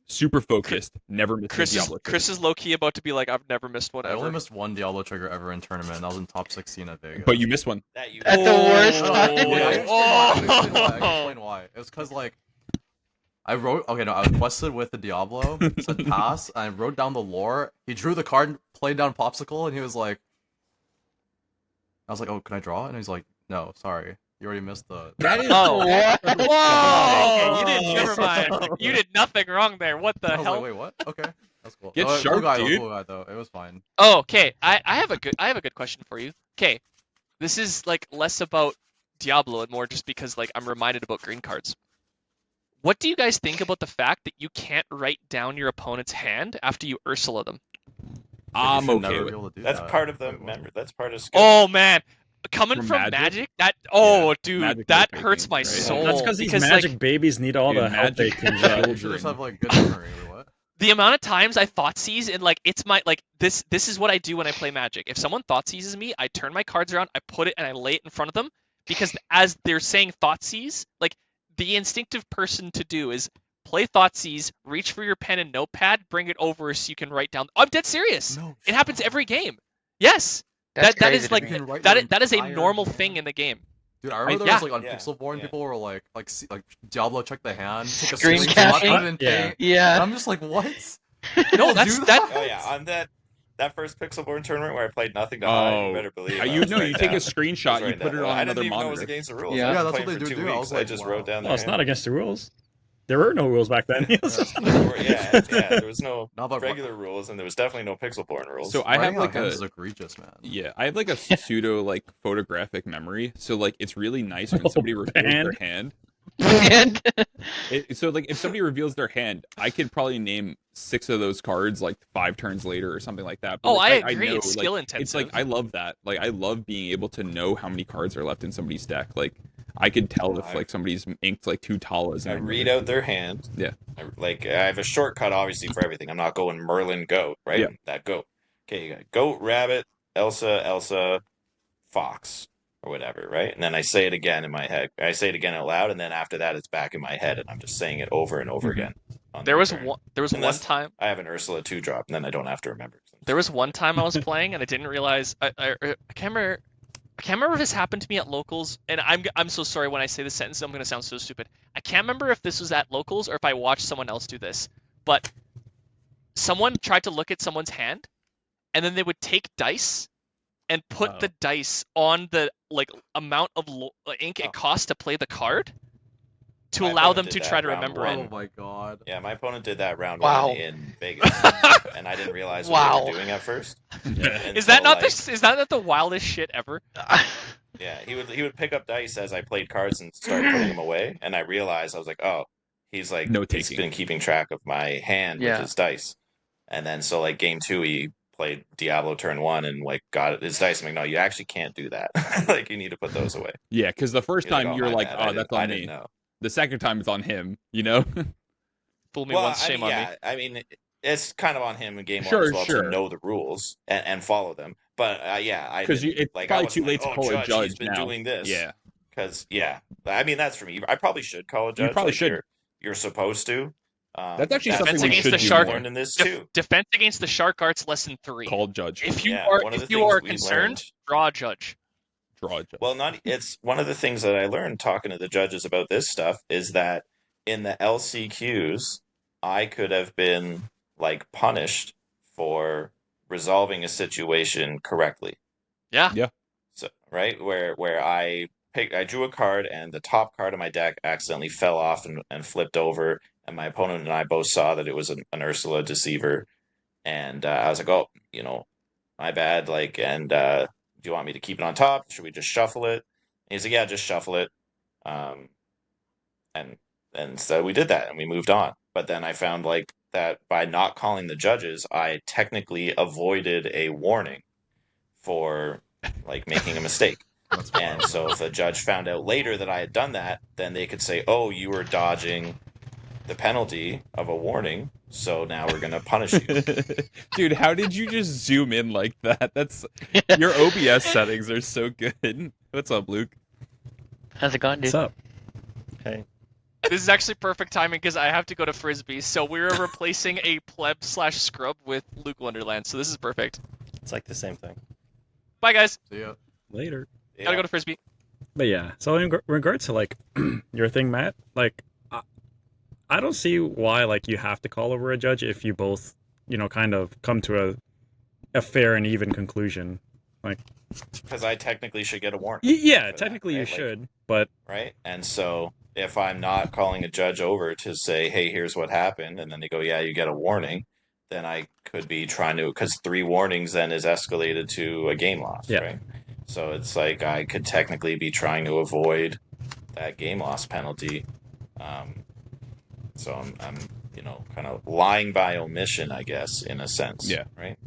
super focused, never miss the Diablo trigger.
Chris is low key about to be like, I've never missed one
I
ever.
only missed one Diablo trigger ever in tournament, and that was in top 16 at Vegas.
But you missed one.
Oh.
At the worst
No,
time.
I can explain why. It was because like I quested with the Diablo, said pass, and I wrote down the lore. He drew the card, played down Popsicle, and he was like, I was like, oh, can I draw? And he's like, no, sorry, you already missed the.
That is
Oh.
What?
Whoa! Okay, you did. Never mind. You did nothing wrong there. What the
I was
hell?
like, wait, what? Okay, that's cool.
Get
No,
sharp, dude.
Cool guy though. It was fine.
Oh, okay. I have a good question for you. Okay, this is like less about Diablo and more just because like I'm reminded about green cards. What do you guys think about the fact that you can't write down your opponent's hand after you Ursula them?
I'm
You should
okay
never
with
be able to do
That's
that.
part of the
Wait, what?
member. That's part of skill.
Oh man, coming
From
from
Magic?
Magic, dude,
Magic
that
is
hurts
big,
my
right?
soul.
That's because these
because
magic
like,
babies need all
Dude,
the help they
magic
can
children.
get.
You should just have like good memory. Or what?
the amount of times I thought seize and like it's my like this is what I do when I play Magic. If someone thought seizes me, I turn my cards around, I put it and I lay it in front of them because as they're saying thought seize, like the instinctive person to do is play thought seize, reach for your pen and notepad, bring it over so you can write down. I'm dead serious.
No,
It happens every game. Yes.
That's
that
crazy
is
to
like
me.
You can write
that
your
that is a
entire
normal
hand.
thing in the game.
Dude, I remember there
yeah.
was like on
Yeah,
Pixelborn,
yeah.
people were like Diablo, check the hand, take a
Screen
screenshot,
caption?
put it in
Yeah.
paint. And
Yeah.
I'm just like, what?
No,
People
that's
do
that.
Oh yeah, on that first Pixelborn tournament where I played nothing to hide, you better believe. I
you
was
know, you
writing
take a
down.
screenshot,
I was
you
writing
put
down.
it on
I
another
didn't even know it was
monitor.
against the rules.
Yeah.
I
Yeah,
was
that's
playing
what they
for
do
2
too. I
weeks.
was
I
like,
just
wow.
wrote down.
No, it's not
hand.
against the rules. There were no rules back then.
Yeah, there was no
No, but
regular rules, and there was definitely no Pixelborn rules.
So I have
Writing on
like
hands
a
is egregious, man.
yeah, I have like a pseudo like photographic memory. So like it's really nice when somebody reveals their hand.
And
So like if somebody reveals their hand, I could probably name 6 of those cards like 5 turns later or something like that. But
Oh,
like,
I agree.
know,
It's
like,
skill
It's
intensive.
like I love that. Like I love being able to know how many cards are left in somebody's deck. Like I could tell if like somebody's inked like 2 Talas.
I read out their hand.
Yeah.
I have a shortcut obviously for everything. I'm not going Merlin goat, right?
Yeah.
That goat. Okay, you got goat, rabbit, Elsa, fox, or whatever, right? And then I say it again in my head. I say it again out loud, and then after that, it's back in my head, and I'm just saying it over and over
Mhm.
again.
There was
turn.
one. There was one
Unless
time.
I have an Ursula 2 drop, and then I don't have to remember.
There was one time I was playing and I didn't realize. I can't remember. I can't remember if this happened to me at locals, and I'm so sorry when I say this sentence. I'm gonna sound so stupid. I can't remember if this was at locals or if I watched someone else do this. But someone tried to look at someone's hand, and then they would take dice and put the dice on the like amount of ink it costs to play the card to
My
allow
opponent
them
did
to
that
try to
round
remember
one.
it.
Oh my god.
Yeah, my opponent did that round
Wow.
1 in Vegas, and I didn't realize what they
Wow.
were doing at first.
Is that not is that not the wildest shit ever?
Yeah, he would pick up dice as I played cards and start putting them away, and I realized I was like, oh, he's like
Note
he's
taking.
been keeping track of my hand
Yeah.
with his dice, and then so like game 2 he played Diablo turn 1 and like got his dice. I'm like, no, you actually can't do that. Like you need to put those away.
Yeah, because the first
He's like,
time
oh,
you're
my
like,
bad.
oh, that's on
I
me.
didn't know.
The second time it's on him, you know?
Fool me
Well,
once, shame on me.
I mean, it's kind of on him in game 1
Sure,
as well
sure.
to know the rules and follow them. But yeah, I
Because
didn't-
it's
like, I
probably
wasn't
too late
like,
to call a
He's
judge
been
now.
doing this.
Yeah.
Because I mean that's for me. I probably should call a judge.
probably
like,
should.
You're supposed to.
That's actually
Defense
something we
against
should
the
do
shark.
more.
learned in this
Def-
too.
defense against the shark arts lesson 3.
Call judge.
If you
Yeah,
are
one of the
if you
things
are
we
concerned,
learned-
draw a judge.
Draw a judge.
Well, it's one of the things that I learned talking to the judges about this stuff is that in the LCQs, I could have been like punished for resolving a situation correctly.
Yeah.
Yeah.
So right where I drew a card and the top card of my deck accidentally fell off and flipped over, and my opponent and I both saw that it was an Ursula Deceiver, and I was like, oh, my bad. Like, and do you want me to keep it on top? Should we just shuffle it? And he's like, yeah, just shuffle it. And And so we did that and we moved on. But then I found like that by not calling the judges, I technically avoided a warning for like making a mistake.
That's
And
wild.
so if a judge found out later that I had done that, then they could say, "Oh, you were dodging the penalty of a warning, so now we're going to punish you."
Dude, how did you just zoom in like that? That's your OBS settings are so good. What's up, Luke?
How's it going, dude?
What's up?
Okay.
This is actually perfect timing because I have to go to Frisbee. So we're replacing a pleb/scrub with Luke Wonderland. So this is perfect.
It's like the same thing.
Bye, guys.
See ya.
Later.
Gotta go to Frisbee.
But yeah, so in regards to like your thing, Matt, like I don't see why like you have to call over a judge if you both, kind of come to a fair and even conclusion. Like,
Because I technically should get a warning.
yeah,
for that,
technically you
right? Like,
should, but
right? And so if I'm not calling a judge over to say, "Hey, here's what happened," and then they go, "Yeah, you get a warning," then I could be trying to, because 3 warnings then is escalated to a game loss,
Yeah.
right? So it's like I could technically be trying to avoid that game loss penalty. So I'm kind of lying by omission, I guess, in a sense.
Yeah.
Right.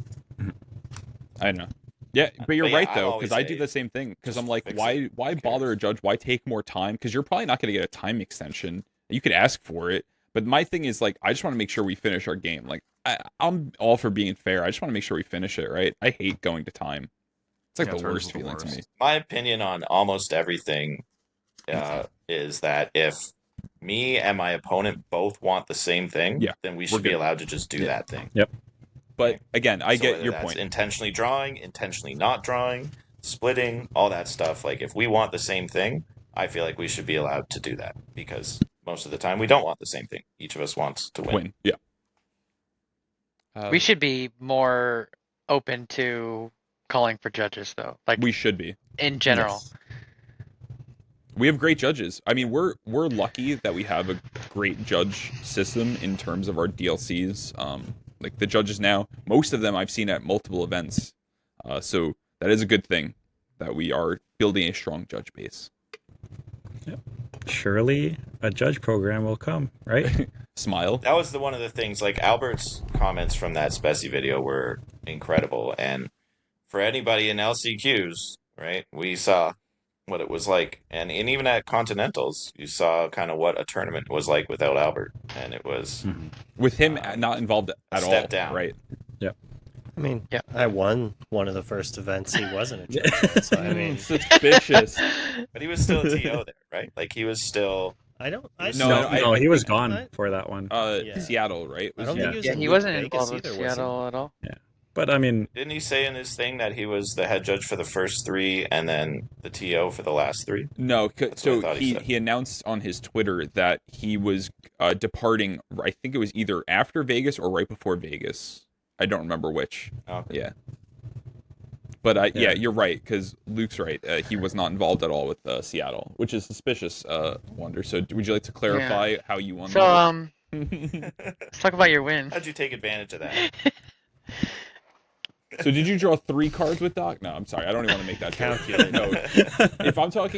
I know. Yeah, but you're
But yeah,
right
I
though,
always
because I do
say,
the same thing. Because
just
I'm like,
fix
why
it.
why
Who
bother
cares?
a judge? Why take more time? Because you're probably not going to get a time extension. You could ask for it, but my thing is like, I just want to make sure we finish our game. Like, I'm all for being fair. I just want to make sure we finish it, right? I hate going to time. It's like
Yeah,
the
turns
worst
is the
feeling to me.
worst.
My opinion on almost everything is that if me and my opponent both want the same thing,
Yeah,
then we
we're
should be
good.
allowed to just do
Yeah.
that thing.
But again, I
So
get
whether
your
that's
point.
intentionally drawing, intentionally not drawing, splitting, all that stuff. Like if we want the same thing, I feel like we should be allowed to do that because most of the time we don't want the same thing. Each of us wants to win.
Yeah.
We should be more open to calling for judges, though. Like
We should be.
in general.
yes.
We have great judges. I mean, we're lucky that we have a great judge system in terms of our DLCs. Like the judges now, most of them I've seen at multiple events. So that is a good thing that we are building a strong judge base.
Surely a judge program will come, right?
Smile.
That was one of the things. Like Albert's comments from that Speci video were incredible, and for anybody in LCQs, right, we saw what it was like, and even at Continentals, you saw kind of what a tournament was like without Albert, and it was
With him not involved at all,
step down.
right?
I mean,
Yeah.
I won one of the first events he wasn't a judge at, so I mean,
Suspicious.
But he was still a TO there, right? Like he was still.
I don't. I
No,
no,
I-
no,
I
he was
think-
gone
What?
for that one.
Yeah.
Seattle, right?
I don't
Yeah.
think he was
Yeah,
in
he
Luke
wasn't
Vegas
involved with
either, was he?
Seattle at all.
But I mean,
Didn't he say in his thing that he was the head judge for the first 3 and then the TO for the last 3?
No,
That's what I
so
thought he said.
he announced on his Twitter that he was departing. I think it was either after Vegas or right before Vegas. I don't remember which.
Okay.
Yeah. But yeah,
Yeah.
you're right, because Luke's right. He was not involved at all with Seattle, which is suspicious, Wonder. So would you like to clarify how you won?
So,
that?
let's talk about your win.
How'd you take advantage of that?
So did you draw 3 cards with Doc? No, I'm sorry. I don't even want to make that joke.
Calculate.
No.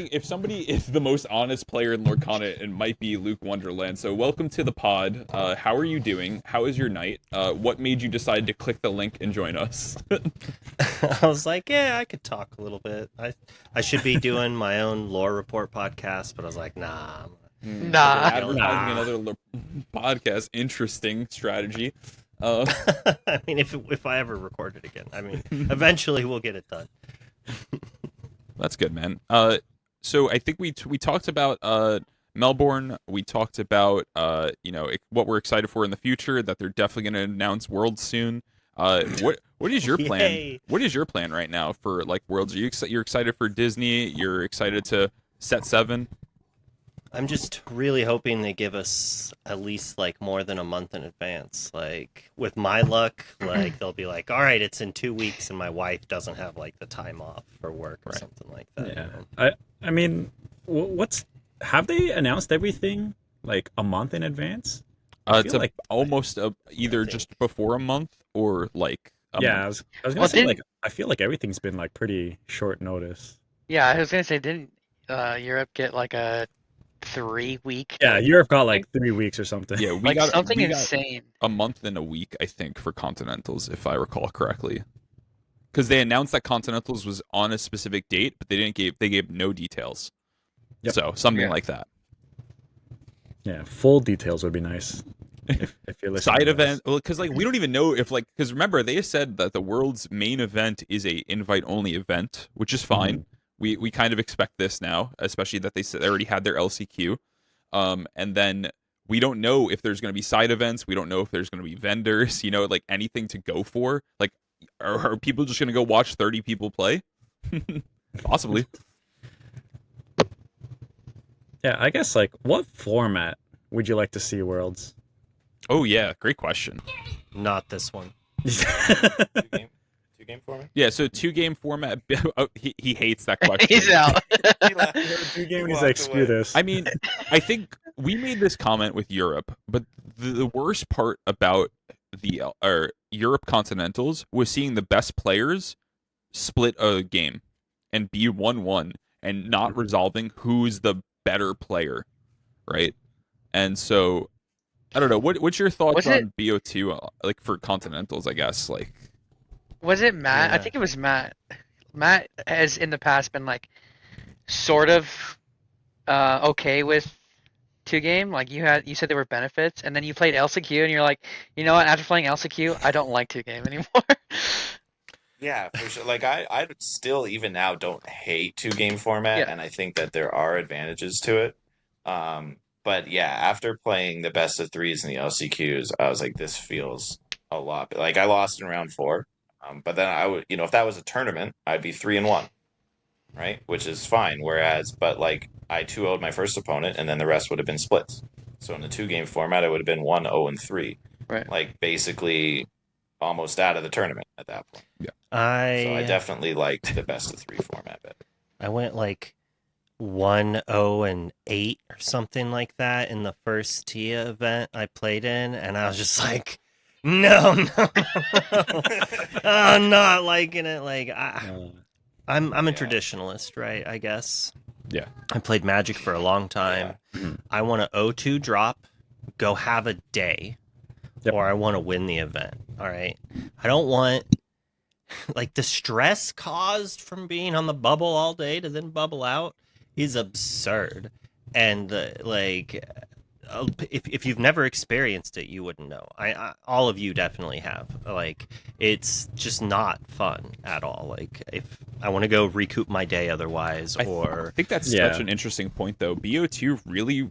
If somebody is the most honest player in Lorcana, it might be Luke Wonderland. So welcome to the pod. How are you doing? How is your night? What made you decide to click the link and join us?
I was like, yeah, I could talk a little bit. I should be doing my own lore report podcast, but I was like, nah.
Nah.
Advertising another podcast. Interesting strategy.
I mean, if I ever record it again, I mean, eventually we'll get it done.
That's good, man. So I think we talked about Melbourne. We talked about what we're excited for in the future. That they're definitely going to announce Worlds soon. What is your plan?
Yay.
What is your plan right now for like Worlds? Are you're excited for Disney? You're excited to set 7?
I'm just really hoping they give us at least like more than a month in advance. Like with my luck, like they'll be like, all right, it's in 2 weeks, and my wife doesn't have like the time off for work or
Right.
something like that.
yeah.
you know?
I mean, have they announced everything like a month in advance? I
It's
feel like
almost either
think.
just before a month or like a
yeah,
month.
I was gonna
Well,
say
didn't-
like I feel like everything's been like pretty short notice.
Yeah, I was gonna say, didn't Europe get like a 3 week.
Yeah, Europe got like 3 weeks or something.
Yeah, we
Like
got
something
we got
insane.
a month and a week, I think, for Continentals, if I recall correctly. Because they announced that Continentals was on a specific date, but they gave no details.
Yep.
So something
Yeah.
like that.
Yeah, full details would be nice. If you're listening.
Side
to
event, well, because like we don't even know if like, because remember they said that the world's main event is a invite only event, which is fine. We kind of expect this now, especially that they said they already had their LCQ, and then we don't know if there's going to be side events. We don't know if there's going to be vendors. You know, like anything to go for. Like, are people just going to go watch 30 people play? Possibly.
Yeah, I guess like what format would you like to see Worlds?
Oh yeah, great question.
Not this one.
Two game format.
Yeah, so 2-game format. Oh, he hates that question.
He's out.
Two game he's like, screw this.
I mean, I think we made this comment with Europe, but the worst part about the Europe Continentals was seeing the best players split a game and be 1-1 and not resolving who's the better player, right? And so, I don't know. What's your thoughts on BO2, like for Continentals? I guess like.
Was it Matt? I
Yeah.
think it was Matt. Matt has in the past been like sort of okay with 2-game. Like you said there were benefits, and then you played LCQ, and you're like, you know what? After playing LCQ, I don't like 2-game anymore.
Yeah, for sure. Like I still even now don't hate 2-game format,
Yeah.
and I think that there are advantages to it. But yeah, after playing the best of threes in the LCQs, I was like, this feels a lot. Like I lost in round 4, but then I would, if that was a tournament, I'd be 3-1, right? Which is fine. But like I 2-0'd my first opponent, and then the rest would have been splits. So in the 2-game format, it would have been 1-0-3.
Right.
Like basically almost out of the tournament at that point. So I definitely liked the best of 3 format better.
I went like 1-0-8 or something like that in the first TIA event I played in, and I was just like, no, I'm not liking it. Like I'm a traditionalist, right? I guess.
Yeah.
I played Magic for a long time. I want to 0-2 drop, go have a day, or I want to win the event. All right. I don't want like the stress caused from being on the bubble all day to then bubble out is absurd. And if you've never experienced it, you wouldn't know. I all of you definitely have. Like, it's just not fun at all. Like, if I want to go recoup my day otherwise,
I think that's such an interesting point, though. BO2 really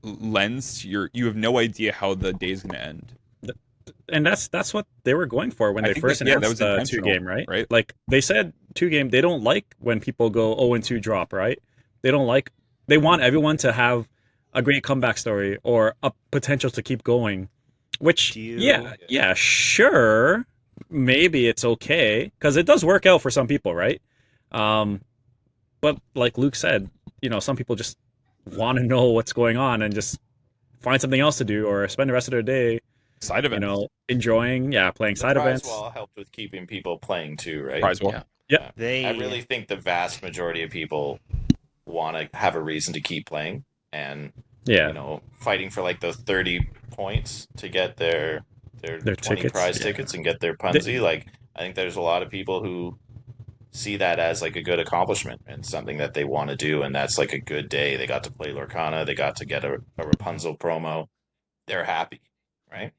lends you have no idea how the day's going to end.
And that's what they were going for when they first announced
that
the
was
2-game, right?
Like
they said 2-game, they don't like when people go 0-2 drop, right? They want everyone to have a great comeback story or a potential to keep going. Which, sure, maybe it's okay, because it does work out for some people, right? But like Luke said, some people just want to know what's going on and just find something else to do or spend the rest of their day
side events,
enjoying, playing side events.
Prize wall helped with keeping people playing too, right?
Prize wall.
Yeah.
I really think the vast majority of people want to have a reason to keep playing and fighting for like those 30 points to get their 20
tickets,
prize tickets and get their punzi. Like I think there's a lot of people who see that as like a good accomplishment and something that they want to do, and that's like a good day. They got to play Lorcana, they got to get a Rapunzel promo. They're happy, right?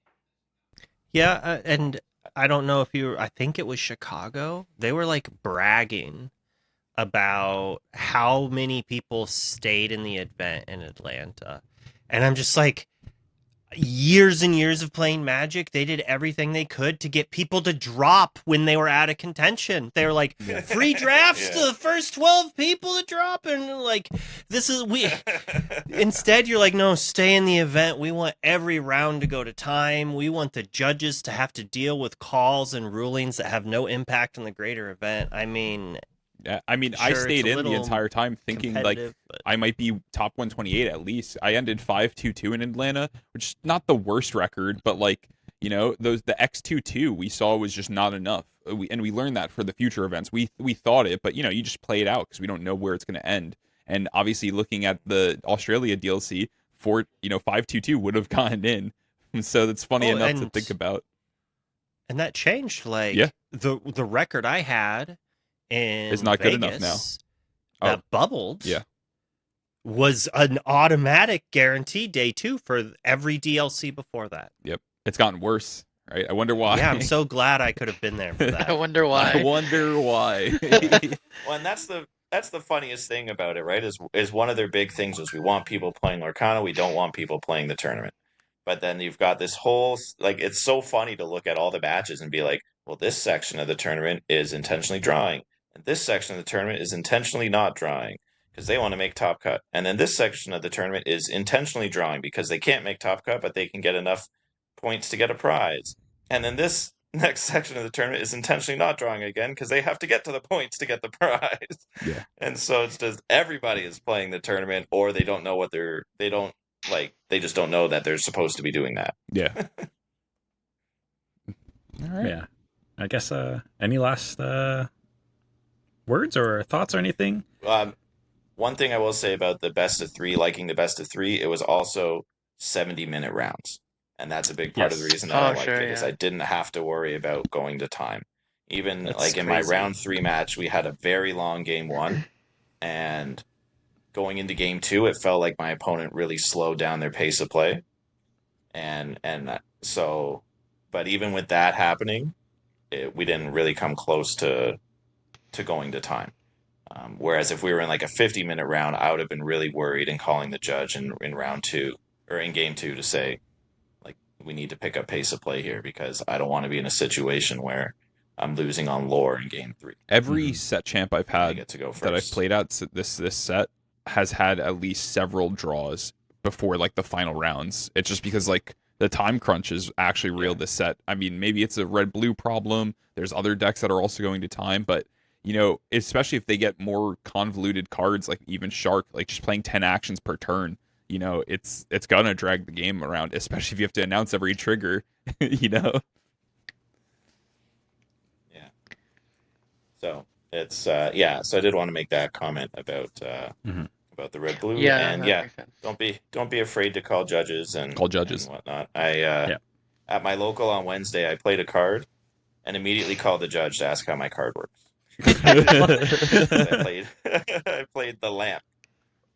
Yeah, and I don't know if I think it was Chicago. They were like bragging about how many people stayed in the event in Atlanta. And I'm just like, years and years of playing Magic, they did everything they could to get people to drop when they were out of contention. They were like, free drafts to the first 12 people to drop, and like, instead you're like, no, stay in the event. We want every round to go to time. We want the judges to have to deal with calls and rulings that have no impact on the greater event. I mean,
I stayed in the entire time thinking like I might be top 128 at least. I ended 5-2-2 in Atlanta, which is not the worst record, but like, the X2-2 we saw was just not enough. We learned that for the future events. We thought it, but you just play it out because we don't know where it's going to end. And obviously, looking at the Australia DLC, 522 would have gotten in. So that's funny enough to think about.
And that changed. Like
Yeah.
the record I had in
It's not
Vegas,
good enough now.
That bubbled.
Yeah.
Was an automatic guarantee day 2 for every DLC before that.
Yep. It's gotten worse, right? I wonder why.
Yeah, I'm so glad I could have been there for that.
I wonder why.
I wonder why.
Well, and that's the funniest thing about it, right? Is one of their big things was we want people playing Lorcana, we don't want people playing the tournament. But then you've got this whole it's so funny to look at all the matches and be like, well, this section of the tournament is intentionally drawing, and this section of the tournament is intentionally not drawing because they want to make top cut, and then this section of the tournament is intentionally drawing because they can't make top cut, but they can get enough points to get a prize, and then this next section of the tournament is intentionally not drawing again because they have to get to the points to get the prize.
Yeah.
And so it's just everybody is playing the tournament, or they don't know what they just don't know that they're supposed to be doing that.
Yeah. All right.
Yeah. I guess any last words or thoughts or anything?
One thing I will say about the best of 3, liking the best of 3, it was also 70-minute rounds. And that's a big part of the reason that I liked it, is I didn't have to worry about going to time. Even
That's
in my
crazy.
round 3 match, we had a very long game 1, and going into game 2, it felt like my opponent really slowed down their pace of play. But even with that happening, we didn't really come close to going to time. Whereas if we were in like a 50-minute round, I would have been really worried and calling the judge in round 2 or in game 2 to say, like, we need to pick up pace of play here because I don't want to be in a situation where I'm losing on lore in game 3.
Every set champ I've
I
had
get to go first.
that I've played out this set has had at least several draws before like the final rounds. It's just because like the time crunch is actually real this set. I mean, maybe it's a red-blue problem. There's other decks that are also going to time, but especially if they get more convoluted cards, like even Shark, like just playing 10 actions per turn, it's gonna drag the game around, especially if you have to announce every trigger,
Yeah. So it's so I did want to make that comment about about the red blue.
Yeah,
And
that makes sense.
don't be afraid to call judges and whatnot. At my local on Wednesday, I played a card and immediately called the judge to ask how my card works. I played the lamp,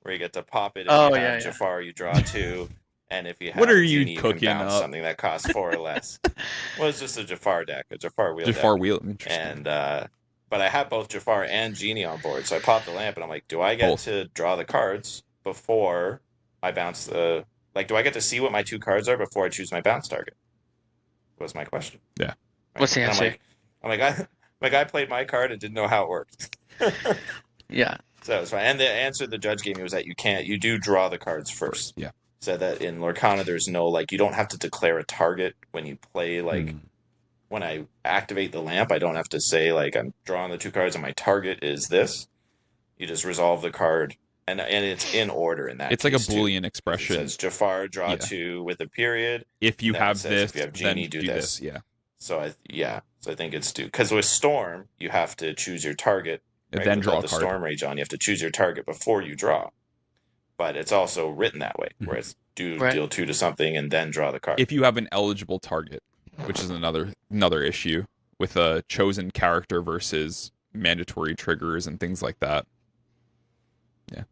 where you get to pop it. If you have Jafar, you draw 2, and if you have
What are you
Genie, you
cooking
can bounce
up?
something that costs 4 or less. Well, it's just a Jafar deck, a Jafar wheel
Jafar
deck.
wheel. Interesting.
And but I had both Jafar and Genie on board, so I popped the lamp, and I'm like, do I get to draw the cards before I bounce the? Like, do I get to see what my 2 cards are before I choose my bounce target? Was my question.
Yeah.
Right?
What's the
And
answer?
My guy played my card and didn't know how it worked.
Yeah.
So it was fine. And the answer the judge gave me was that you do draw the cards first.
Yeah.
Said that in Lorcana there's no, like, you don't have to declare a target when you play, like, when I activate the lamp, I don't have to say, like, I'm drawing the 2 cards and my target is this. You just resolve the card, and it's in order in that
It's like a
case, too.
Boolean
It
expression.
says Jafar, draw
Yeah.
2 with a period.
If you
then
have
it says
this,
if you have
then
Genie,
do
do
this.
this.
Yeah.
So I think it's due. Because with Storm, you have to choose your target.
And
Right?
then
Without
draw a
the
card.
Storm Rage on, you have to choose your target before you draw. But it's also written that way, where it's deal 2 to something and then draw the card.
If you have an eligible target, which is another issue with a chosen character versus mandatory triggers and things like that. Yeah.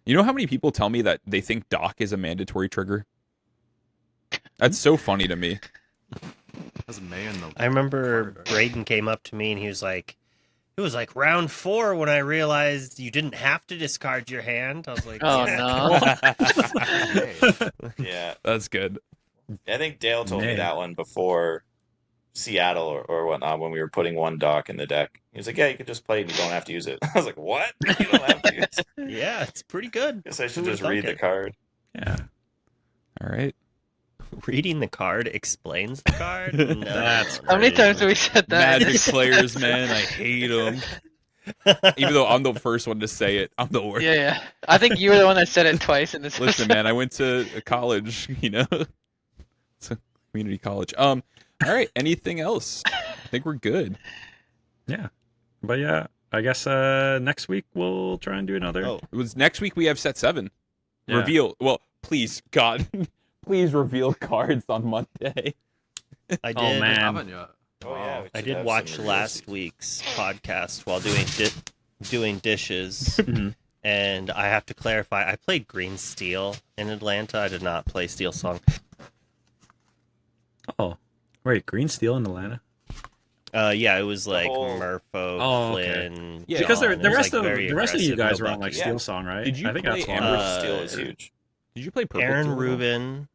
You know how many people tell me that they think Doc is a mandatory trigger? That's so funny to me.
That's May in the.
I remember Braden came up to me and he was like, it was like round 4 when I realized you didn't have to discard your hand. I was like,
Oh, no.
Yeah.
That's good.
I think Dale told me
Man.
that one before Seattle or whatnot when we were putting one Doc in the deck. He was like, yeah, you can just play it and you don't have to use it. I was like, what? You don't have to use it?
Yeah, it's pretty good.
Guess I should
Who
just
would've
read the
thunk
card.
Yeah.
All right.
Reading the card explains the card? No.
That's
How many
crazy.
times have we said that?
Magic players, man. I hate them. Even though I'm the first one to say it, I'm the worst.
Yeah. I think you were the one that said it twice in this
Listen,
episode.
man, I went to a college, It's a community college. All right, anything else? I think we're good.
Yeah. But yeah, I guess next week we'll try and do another.
Oh,
It was next week we have set 7.
Yeah.
Reveal. Well, please, God, please reveal cards on Monday.
I did.
Oh, man.
Haven't yet.
Oh yeah, we
I
should
did
have
watch
some
last
reveals.
week's podcast while doing dishes,
Mhm.
and I have to clarify. I played Green Steel in Atlanta. I did not play Steel Song.
Oh, wait, Green Steel in Atlanta.
Yeah, it was like
whole-
Murpho,
Oh, okay.
Flynn.
Yeah,
because
John.
the
It was,
rest
like,
of
very
the rest of you
aggressive,
guys
no
were on like
bucky.
Yeah.
Steel Song, right?
Did you
I think
play
that's one.
Amber
Amber Steel
Uh,
is huge.
Did you play Purple
Aaron
Steel at all?
Rubin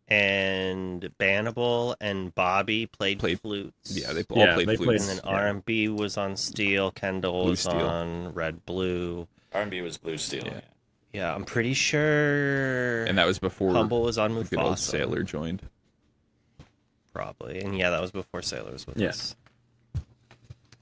and Bannable and Bobby played flutes.
Yeah, they all
Yeah,
played
they
flutes.
And then
yeah.
R&B was on Steel. Kendall
Blue
was
Steel.
on Red Blue.
R&B was Blue Steel.
Yeah.
Yeah.
Yeah, I'm pretty sure.
And that was before
Humble was on
the good old
Mufasa.
Sailor joined.
Probably. And yeah, that was before Sailors was with
Yeah.
us.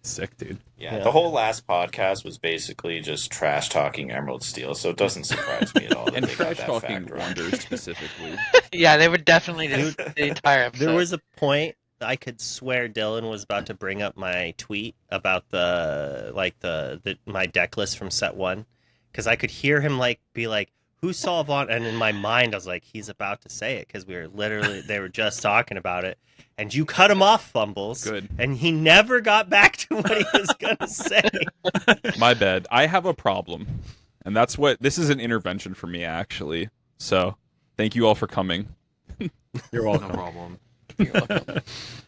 Sick, dude.
Yeah,
Yeah.
the whole last podcast was basically just trash talking Emerald Steel, so it doesn't surprise me at all. That
And
they got
trash
that
talking
fact wrong.
Wanderers specifically.
Yeah, they would definitely do the entire episode.
There was a point I could swear Dylan was about to bring up my tweet about the my deck list from set 1, because I could hear him be like, "Who saw Vaughn?" And in my mind, I was like, "He's about to say it," because they were just talking about it, and you cut him off, Fumbles.
Good.
And he never got back to what he was gonna say.
My bad. I have a problem. And this is an intervention for me, actually. So, thank you all for coming.
You're
No
welcome.
problem.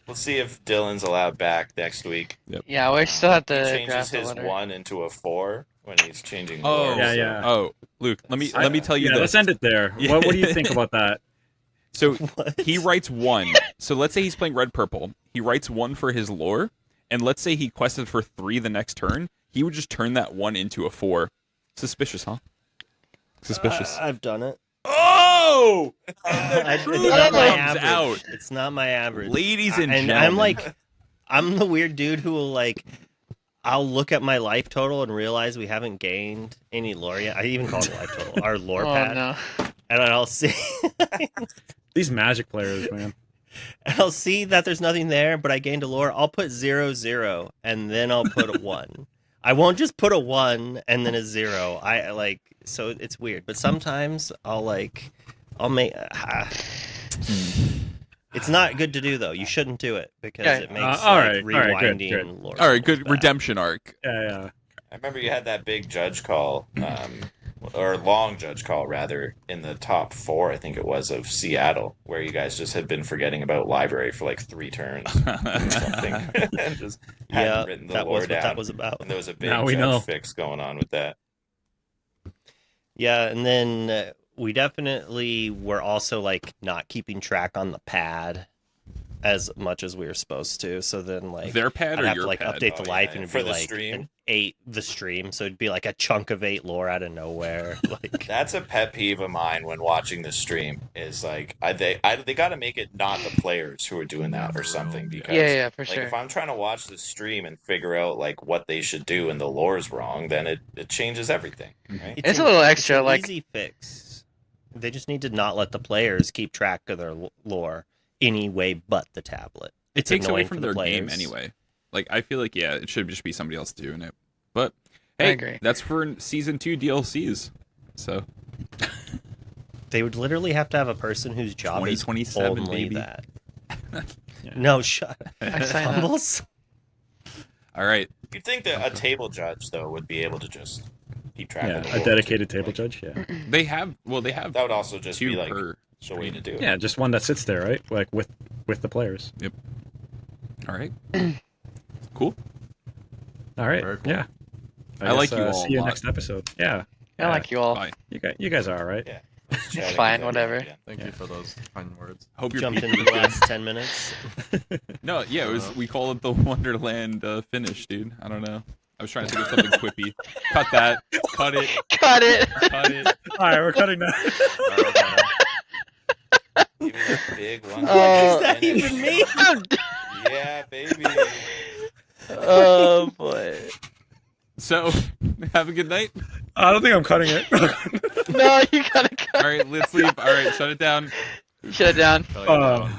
We'll see if Dylan's allowed back next week.
Yeah, we still have
He
to
changes
draft a
his
winner.
1 into a 4 when he's changing.
Oh,
lore,
yeah,
so-
yeah.
Oh, Luke, let me tell you
Yeah,
this.
let's end it there.
Yeah.
What do you think about that?
So,
What?
he writes 1. So, let's say he's playing red purple. He writes 1 for his lore, and let's say he quested for 3 the next turn. He would just turn that 1 into a 4. Suspicious, huh? Suspicious.
I've done it.
Oh!
It's
truth
not my
comes
average.
out.
It's not my average.
Ladies and
And
gentlemen.
I'm the weird dude who will I'll look at my life total and realize we haven't gained any lore yet. I even call it life total, our lore
Oh
pad.
no.
And I'll see
These Magic players, man.
I'll see that there's nothing there, but I gained a lore. I'll put 0, 0, and then I'll put a 1. I won't just put a 1 and then a 0. So it's weird. But sometimes I'll make It's not good to do though. You shouldn't do it because
Yeah.
it makes
all right,
rewinding
good.
lore.
All right, good
bad.
redemption arc.
Yeah.
I remember you had that big judge call, or long judge call rather, in the top 4, I think it was, of Seattle, where you guys just had been forgetting about library for like 3 turns or something, and just hadn't
Yeah,
written the
that
lore
was what
down.
that was about.
And there was a big
Now we
judge
know.
fix going on with that.
Yeah, and then we definitely were also not keeping track on the pad as much as we were supposed to. So then
Their pad
I'd
or
have
your
to
pad?
update
Oh,
the
yeah,
life
yeah.
and it'd
For
be
the
like
stream?
an 8 the stream. So it'd be like a chunk of 8 lore out of nowhere.
That's a pet peeve of mine when watching the stream. Is they got to make it not the players who are doing that or something, because
Yeah, for
like
sure.
if I'm trying to watch the stream and figure out what they should do and the lore's wrong, then it changes everything, right?
It's a little extra,
It's an easy fix. They just need to not let the players keep track of their lore any way but the tablet.
It takes away
annoying
from
for the
their game
players.
anyway. I feel like, yeah, it should just be somebody else doing it. But
I
hey,
agree.
that's for season 2 DLCs. So
They would literally have to have a person whose job is
2027,
only
baby.
that.
Yeah.
No, shut
I sign up.
Fumbles?
all right.
You'd think that a table judge though would be able to just keep track of the
Yeah, a
lore,
dedicated
too.
table judge. Yeah.
They have
That would also just
2
be
per
the way to do it.
Yeah, just one that sits there, right? Like with the players.
All right. Cool.
All right.
Very cool.
Yeah.
I like
guess,
you all
See you
a lot.
next episode. Yeah.
I like you all.
Bye.
You guys are all right.
Yeah.
It's fine, whatever.
Thank you for those kind words.
Hope you're
Jumped
peeping
into the
good.
last 10 minutes.
No, yeah, it was. We call it the Wonderland finish, dude. I don't know. I was trying to think of something quippy. Cut that. Cut it.
Cut it.
Cut it.
All right, we're cutting now.
Give me that big one.
Oh.
Is that even me?
Yeah, baby.
Oh boy.
So, have a good night.
I don't think I'm cutting it.
No, you gotta cut.
All right, let's leave. All right, shut it down.
Shut it down.
Tell you that one.